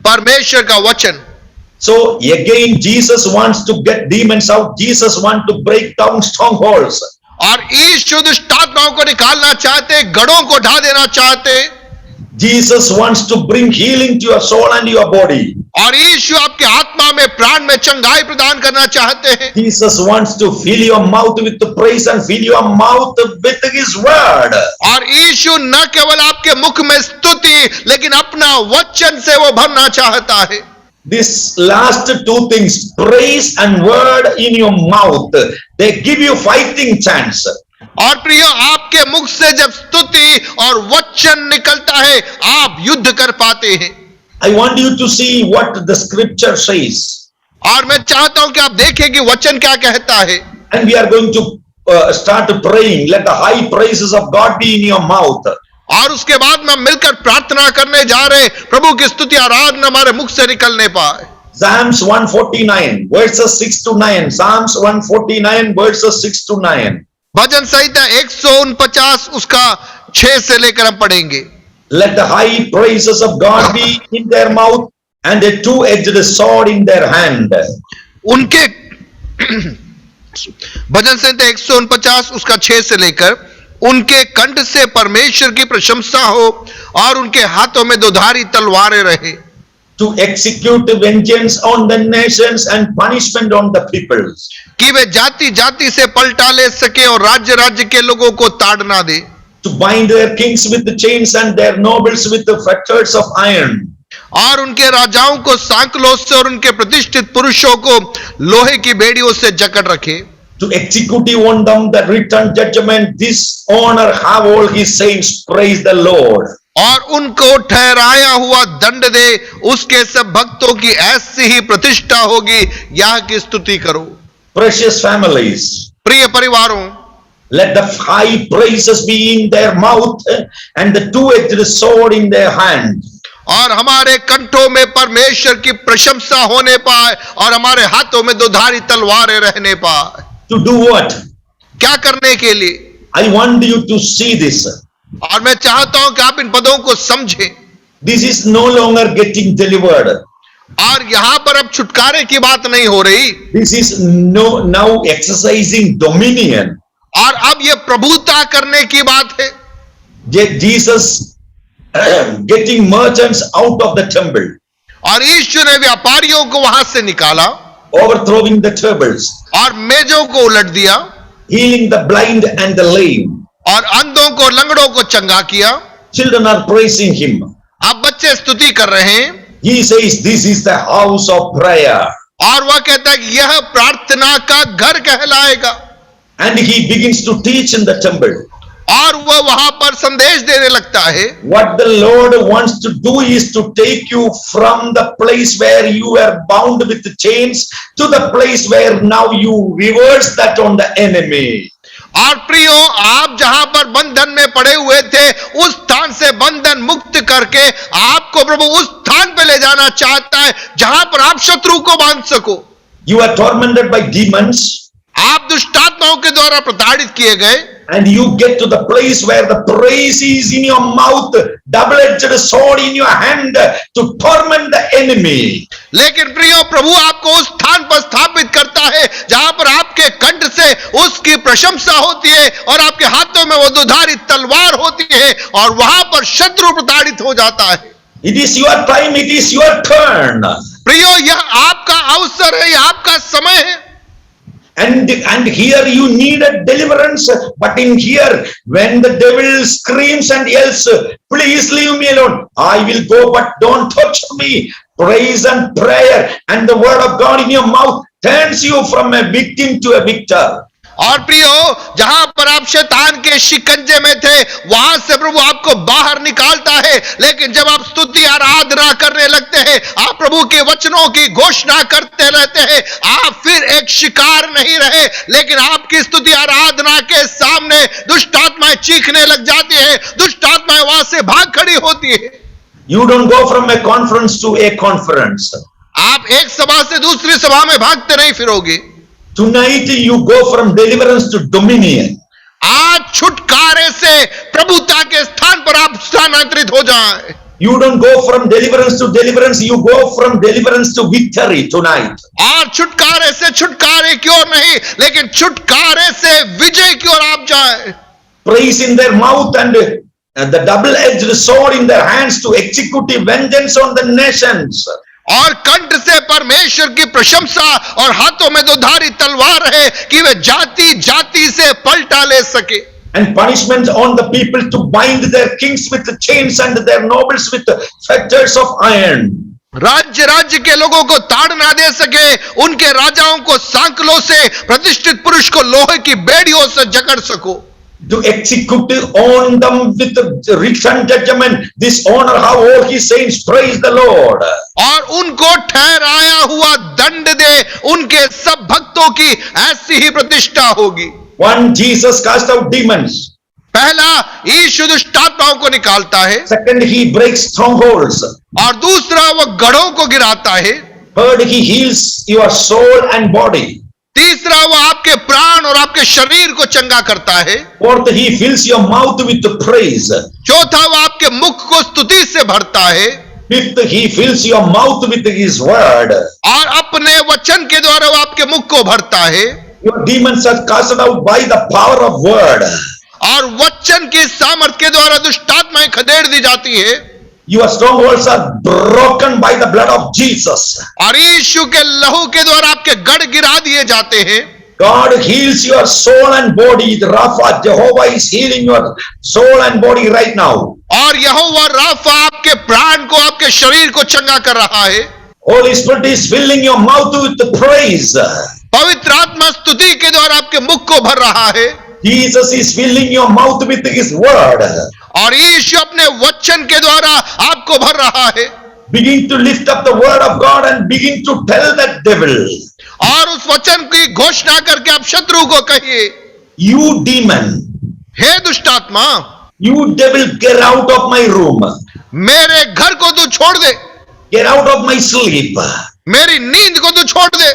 परमेश्वर का वचन। So again Jesus wants to get demons out. Jesus wants to break down strongholds. और यीशु दुष्ट आत्माओं को निकालना चाहते, गढ़ों को ढा देना चाहते। Jesus wants to bring healing to your soul and your body. और यीशु आपके आत्मा में, प्राण में चंगाई प्रदान करना चाहते हैं। Jesus wants to fill your mouth with the praise and fill your mouth with his word. और यीशु न केवल आपके मुख में स्तुति, लेकिन अपना वचन से वो भरना चाहता है। This last two things, praise and word in your mouth, they give you fighting chance. और प्रियो, आपके मुख से जब स्तुति और वचन निकलता है, आप युद्ध कर पाते हैं। I want you to see what the scripture says. और मैं चाहता हूं कि आप देखें कि वचन क्या कहता है। And we are going to start praying. Let the high praises of God be in your mouth. और उसके बाद में मिलकर प्रार्थना करने जा रहे, प्रभु की स्तुति आराधना हमारे मुख से निकलने पाए। Psalms 149 verses 6 to 9. Psalms 149 verses 6 to 9. भजन संहिता 149 उसका 6 से लेकर हम पढ़ेंगे। Let the high praises of God be in their mouth and a two-edged sword in their hand. उनके भजन संहिता 149 उसका 6 से लेकर, उनके कंठ से परमेश्वर की प्रशंसा हो और उनके हाथों में दोधारी तलवारें रहे। To execute vengeance on the nations and punishment on the peoples. कि वे जाति जाति से पलटा ले सके और राज्य राज्य के लोगों को ताड़ना दे। To bind their kings with the chains and their nobles with the fetters of iron. और उनके राजाओं को सांकलों से और उनके प्रतिष्ठित पुरुषों को लोहे की बेड़ियों से जकड़ रखे। To execute on them the written judgment, this honor have all his saints, praise the Lord. और उनको ठहराया हुआ दंड दे, उसके सब भक्तों की ऐसी ही प्रतिष्ठा होगी, यह की स्तुति करो। Precious families, प्रिय परिवारों, let the high praises be in their mouth and the two-edged sword in their hand. और हमारे कंठों में परमेश्वर की प्रशंसा होने पाए और हमारे हाथों में दोधारी तलवारें रहने पाए। To do what? क्या करने के लिए? I want you to see this. और मैं चाहता हूं कि आप इन पदों को समझें। This is no longer getting delivered. और यहां पर अब छुटकारे की बात नहीं हो रही। This is now exercising dominion. और अब ये प्रभुता करने की बात है। Jesus getting merchants out of the temple, और यीशु ने व्यापारियों को वहां से निकाला, overthrowing the tables, और मेजों को उलट दिया, healing the blind and the lame. और अंधों को, लंगड़ों को चंगा किया। Children are praising him. अब बच्चे स्तुति कर रहे हैं। He says this is the house of prayer. और वह कहता है कि यह प्रार्थना का घर कहलाएगा। And he begins to teach in the temple. और वह वहां पर संदेश देने लगता है। What the Lord wants to do is to take you from the place where you were bound with the chains to the place where now you reverse that on the enemy. और प्रियो, आप जहां पर बंधन में पड़े हुए थे, उस स्थान से बंधन मुक्त करके आपको प्रभु उस स्थान पे ले जाना चाहता है जहां पर आप शत्रु को बांध सको। You are tormented by demons. आप दुष्टात्माओं के द्वारा प्रताड़ित किए गए। And you get to the place where the praise is in your mouth, double-edged sword in your hand to torment the enemy. लेकिन प्रियो, प्रभु आपको उस स्थान पर स्थापित करता है जहां पर आपके कंठ से उसकी प्रशंसा होती है और आपके हाथों में वो दुधारी तलवार होती है और वहां पर शत्रु प्रताड़ित हो जाता है। It is your time, it is your turn. प्रियो, यह आपका अवसर है, यह आपका समय है। And here you need a deliverance, but in here, when the devil screams and yells, please leave me alone, I will go, but don't touch me. Praise and prayer and the word of God in your mouth turns you from a victim to a victor. और प्रियो, जहां पर आप शैतान के शिकंजे में थे, वहां से प्रभु आपको बाहर निकालता है। लेकिन जब आप स्तुति आराधना करने लगते हैं, आप प्रभु के वचनों की घोषणा करते रहते हैं, आप फिर एक शिकार नहीं रहे, लेकिन आपकी स्तुति आराधना के सामने दुष्ट आत्माएं चीखने लग जाती है, दुष्ट आत्माएं वहां से भाग खड़ी होती है। You don't go from a conference to a conference. आप एक सभा से दूसरी सभा में भागते नहीं फिरोगे। Tonight you go from deliverance to dominion. आज छुटकारे से प्रभुता के स्थान पर आप स्थानांतरित हो जाएं। You don't go from deliverance to deliverance, you go from deliverance to victory tonight. और छुटकारे से छुटकारे की ओर नहीं, लेकिन छुटकारे से विजय की ओर आप जाएं। Praise in their mouth and the double-edged sword in their hands to execute vengeance on the nations. और कंठ से परमेश्वर की प्रशंसा और हाथों में दो धारी तलवार है कि वे जाति जाति से पलटा ले सके। And punishment on the people to bind their kings with chains and their nobles with fetters of iron. राज्य राज्य के लोगों को ताड़ना दे सके, उनके राजाओं को सांकलों से, प्रतिष्ठित पुरुष को लोहे की बेड़ियों से जकड़ सको। To execute on them with written judgment, this honor how all his saints praise the Lord. और उनको ठहराया हुआ दंड दे, उनके सब भक्तों की ऐसी ही प्रतिष्ठा होगी। One, Jesus cast out demons. पहला, यीशु दुष्ट आत्माओं को निकालता है। Second, he breaks strongholds. और दूसरा, वह गढ़ों को गिराता है। Third, he heals your soul and body. तीसरा, वह आपके प्राण और आपके शरीर को चंगा करता है। Fourth, he fills your mouth with praise. चौथा, वह आपके मुख को स्तुति से भरता है। Fifth, he fills your mouth with his word. और अपने वचन के द्वारा वह आपके मुख को भरता है। Your demons are cast out by the power of word. और वचन की सामर्थ के द्वारा दुष्ट आत्माएं खदेड़ दी जाती है। Your strongholds are broken by the blood of Jesus. और यीशु के लहू के द्वारा आपके गढ़ गिरा दिए जाते हैं। God heals your soul and body. The Rapha, Jehovah is healing your soul and body right now. और यहोवा राफा आपके प्राण को, आपके शरीर को चंगा कर रहा है। Holy Spirit is filling your mouth with praise. पवित्र आत्मा स्तुति के द्वारा आपके मुख को भर रहा है। Jesus is filling your mouth with his word. और यीशु अपने वचन के द्वारा आपको भर रहा है। Begin to lift up the word of God and begin to tell that devil. और उस वचन की घोषणा करके आप शत्रु को कहिए, You demon, हे दुष्ट आत्मा, you devil, get out of my room. मेरे घर को तू छोड़ दे, Get out of my sleep. मेरी नींद को तू छोड़ दे।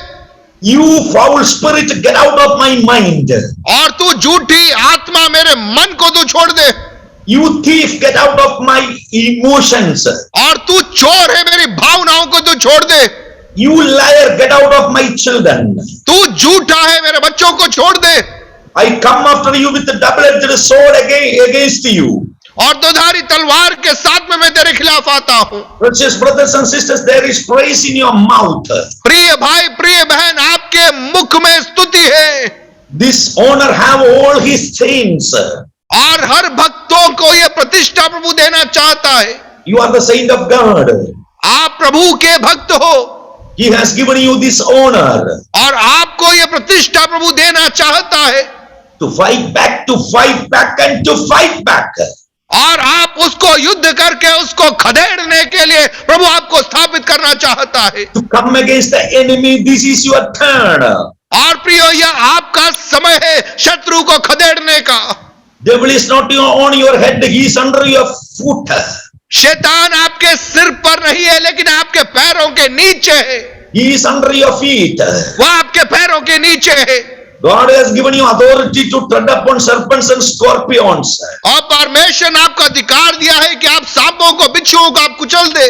You foul spirit, get out of my mind. और तू झूठी आत्मा, मेरे मन को तू छोड़ दे। You thief, get out of my emotions. और तू चोर है, मेरी भावनाओं को तू छोड़ दे। You liar, get out of my children. तू झूठा है, मेरे बच्चों को छोड़ दे। I come after you with the double-edged sword against you. और दोधारी तलवार के साथ में मैं तेरे खिलाफ आता हूं। Precious brothers and sisters, there is praise in your mouth. प्रिय भाई, प्रिय बहन, आपके मुख में स्तुति है। This honor have all his saints. और हर भक्तों को यह प्रतिष्ठा प्रभु देना चाहता है। You are the saint of God. आप प्रभु के भक्त हो। He has given you this honor. और आपको यह प्रतिष्ठा प्रभु देना चाहता है। To fight back and to fight back. और आप उसको युद्ध करके उसको खदेड़ने के लिए प्रभु आपको स्थापित करना चाहता है। To come against the enemy, this is your turn. और प्रियो, यह आपका समय है शत्रु को खदेड़ने का। Devil is not on your head, he is under your foot. शैतान आपके सिर पर नहीं है, लेकिन आपके पैरों के नीचे है। He is under your feet. वह आपके पैरों के नीचे है। God has given you authority to tread upon serpents and scorpions. और परमेश्वर ने आपको अधिकार दिया है कि आप सांपों को, बिच्छुओं को आप कुचल दे।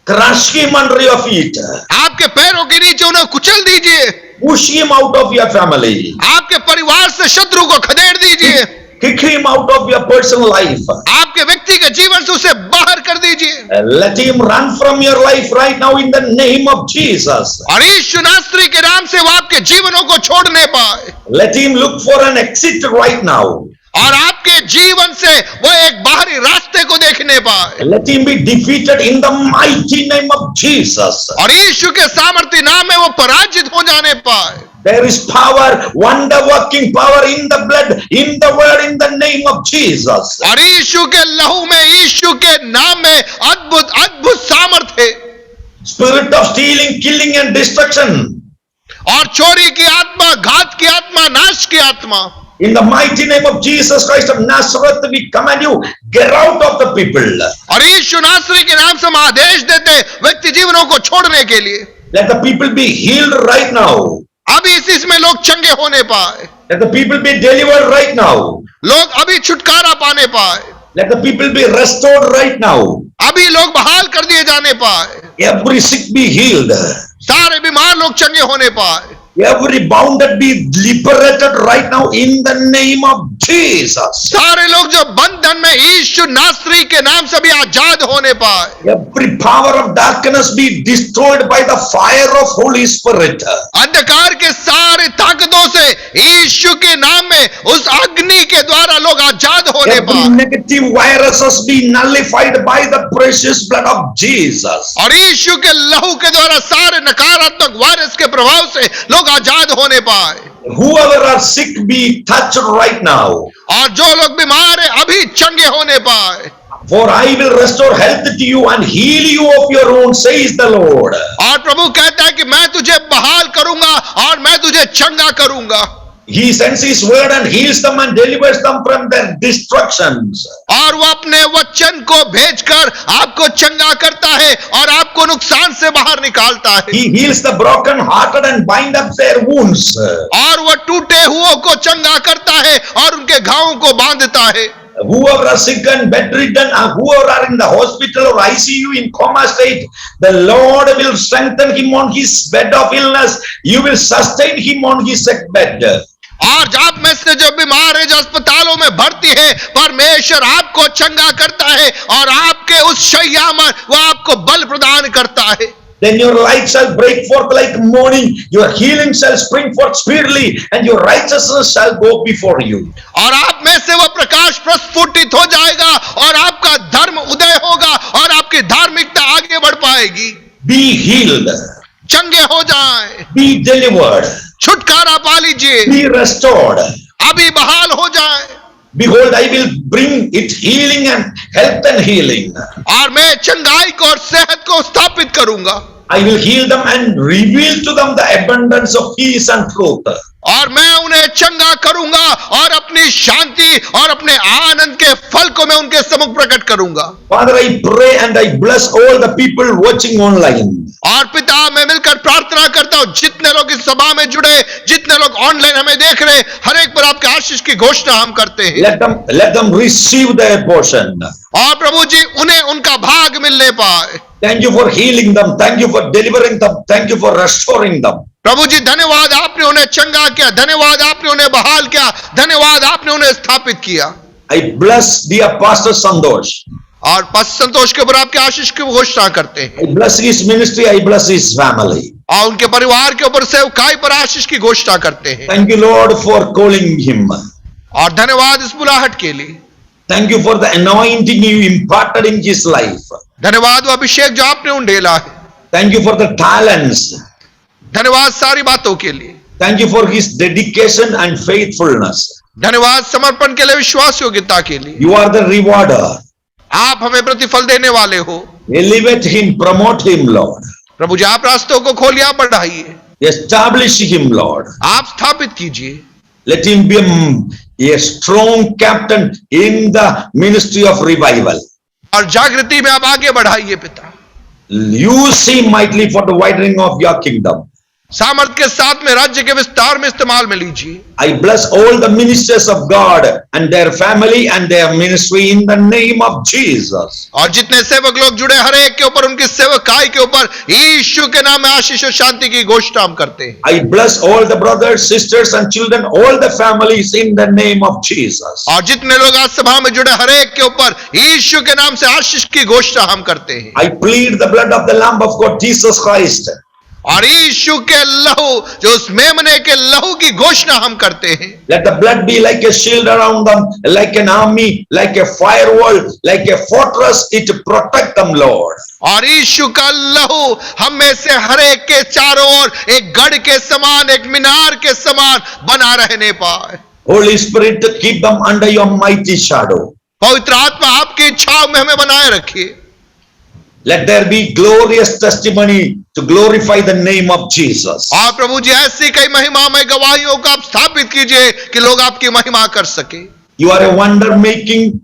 Crush him under your feet. आपके पैरों के नीचे उन्हें कुचल दीजिए। Push him out of your family. आपके परिवार से शत्रु को खदेड़ दीजिए। Kick him out of your personal life. आपके व्यक्ति व्यक्ति के जीवन से उसे बाहर कर दीजिए। Let him run from your life right now in the name of Jesus. और यीशु नासरी के नाम से वो आपके जीवनों को छोड़ने पाए। Let him look for an exit right now. और आपके जीवन से वो एक बाहरी रास्ते को देखने पाए। Let him be defeated in the mighty name of Jesus. और यीशु के सामर्थ्य नाम में वो पराजित हो जाने पाए। There is power, wonder working power in the blood, in the word, in the name of Jesus. और यीशु के लहू में, यीशु के नाम में अद्भुत अद्भुत सामर्थ्य है। Spirit of stealing, killing and destruction. और चोरी की आत्मा, घात की आत्मा, नाश की आत्मा, In the mighty name of Jesus Christ of Nazareth, we command you, get out of the people. और यीशु नासरी के नाम से हम आदेश देते व्यक्ति जीवनों को छोड़ने के लिए। Let the people be healed right now. अभी इसमें लोग चंगे होने पाए। Let the people be delivered right now. लोग अभी छुटकारा पाने पाए। Let the people be restored right now. अभी लोग बहाल कर दिए जाने पाए। Every sick be healed. सारे बीमार लोग चंगे होने पाए। Every bounded be liberated right now in the name of Jesus. सारे लोग जो बंधन में यीशु नासरी के नाम से भी आजाद होने पाए। Every power of darkness be destroyed by the fire of Holy Spirit. अंधकार के सारे ताकतों से यीशु के नाम में उस अग्नि के द्वारा लोग आजाद होने Every पाए। negative viruses be nullified by the precious blood of Jesus. और यीशु के लहू के द्वारा सारे नकारात्मक वायरस के प्रभाव से लोग आजाद होने पाए। Whoever are sick be touched right now. और जो लोग बीमार है अभी चंगे होने पाए। For I will restore health to you and heal you of your own, says the Lord. और प्रभु कहता है कि मैं तुझे बहाल करूंगा और मैं तुझे चंगा करूंगा। He sends his word and heals them and delivers them from their destructions. और वो अपने वचन को भेजकर आपको चंगा करता है और आपको नुकसान से बाहर निकालता है। He heals the broken hearted and bind up their wounds. और वो टूटे हुओं को चंगा करता है और उनके घावों को बांधता है। Whoever are sick and bedridden and whoever are in the hospital or ICU in coma state, the Lord will strengthen him on his bed of illness. You will sustain him on his sick bed. और आप में से जो बीमार है, जो अस्पतालों में भर्ती है, परमेश्वर आपको चंगा करता है और आपके उस शैया में वो आपको बल प्रदान करता है। Then your light shall break forth like morning, your healing shall spring forth speedily, and your righteousness shall go before you. और आप में से वो प्रकाश प्रस्फुटित हो जाएगा और आपका धर्म उदय होगा और आपकी धार्मिकता आगे बढ़ पाएगी। Be healed, चंगे हो जाएं, be delivered, छुटकारा पा लीजिए, be restored. अभी बहाल हो जाएं। Behold, I will bring it healing and health and healing. और मैं चंगाई को और सेहत को स्थापित करूंगा। I will heal them and reveal to them the abundance of peace and truth. और मैं उन्हें चंगा करूंगा और अपनी शांति और अपने आनंद के फल को मैं उनके सम्मुख प्रकट करूंगा। Father, I pray and I bless all the people watching online. और पिता, मैं मिलकर प्रार्थना करता हूं जितने लोग इस सभा में जुड़े, जितने लोग ऑनलाइन हमें देख रहे, हर एक पर आपके आशीष की घोषणा हम करते हैं। Let them receive their portion. और प्रभु जी, उन्हें उनका भाग मिलने पाए। Thank you for healing them. Thank you for delivering them. Thank you for restoring them. प्रभु जी, धन्यवाद आपने उन्हें चंगा किया, धन्यवाद आपने उन्हें बहाल किया, धन्यवाद आपने उन्हें स्थापित किया। I bless dear Pastor Santosh. और पास्टर संतोष के ऊपर आपके आशीष की घोषणा करते हैं। I bless his ministry. I bless his family. और उनके परिवार के ऊपर सेवकाई पर आशीष की घोषणा करते हैं। Thank you, Lord, for calling him. और धन्यवाद इस बुलाहट के लिए। Thank you for the anointing you imparted in his life. धन्यवाद वो अभिषेक जो आपने उंडेला है। Thank you for the talents. धन्यवाद सारी बातों के लिए। Thank you for his dedication and faithfulness. धन्यवाद समर्पण के लिए, विश्वास योग्यता के लिए। You are the rewarder. आप हमें प्रतिफल देने वाले हो। Elevate him, promote him, Lord. प्रभु जी, आप रास्तों को खोलिए, आप बढ़ाइए, Establish him, Lord. आप स्थापित कीजिए। Let him be a strong captain in the ministry of revival. और जागृति में आप आगे बढ़ाइए पिता। Use him mightily for the widening of your kingdom. सामर्थ के साथ में राज्य के विस्तार में इस्तेमाल में लीजिए। I bless all the ministers of God and their family and their ministry in the name of Jesus. और जितने सेवक लोग जुड़े हर एक के ऊपर उनकी सेवकाई के ऊपर यीशु के नाम में आशीष और शांति की घोषणा हम करते हैं। I bless all the brothers, sisters and children, all the families in the name of Jesus. और जितने लोग आज सभा में जुड़े हर एक के ऊपर यीशु के नाम से आशीष की घोषणा हम करते हैं। I plead the blood of the Lamb of God, Jesus Christ. और यीशु के लहू, जो उस मेमने के लहू की घोषणा हम करते हैं। Let the blood be like a shield around them, like an army, like a firewall, like a fortress. It protect them, Lord. और यीशु का लहू हम में से हर एक के चारों ओर एक गढ़ के समान, एक मीनार के समान बना रहने पाए। Holy Spirit, keep them under your mighty shadow. पवित्र आत्मा आपकी इच्छाओं में हमें बनाए रखिए। Let there be glorious testimony to glorify the name of Jesus. और प्रभु जी ऐसी कई महिमामय गवाहियों को आप स्थापित कीजिए कि लोग आपकी महिमा कर सके। You are a wonder making,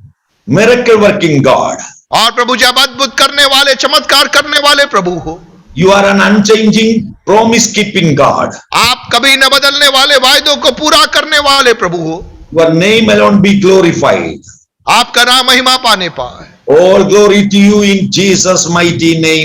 miracle working God. और प्रभु जी आप अद्भुत करने वाले, चमत्कार करने वाले प्रभु हो। You are an unchanging, promise keeping God. आप कभी न बदलने वाले, वायदों को पूरा करने वाले प्रभु हो। Your name alone be glorified. आपका नाम महिमा पाने पाए। All glory to you in Jesus' mighty name.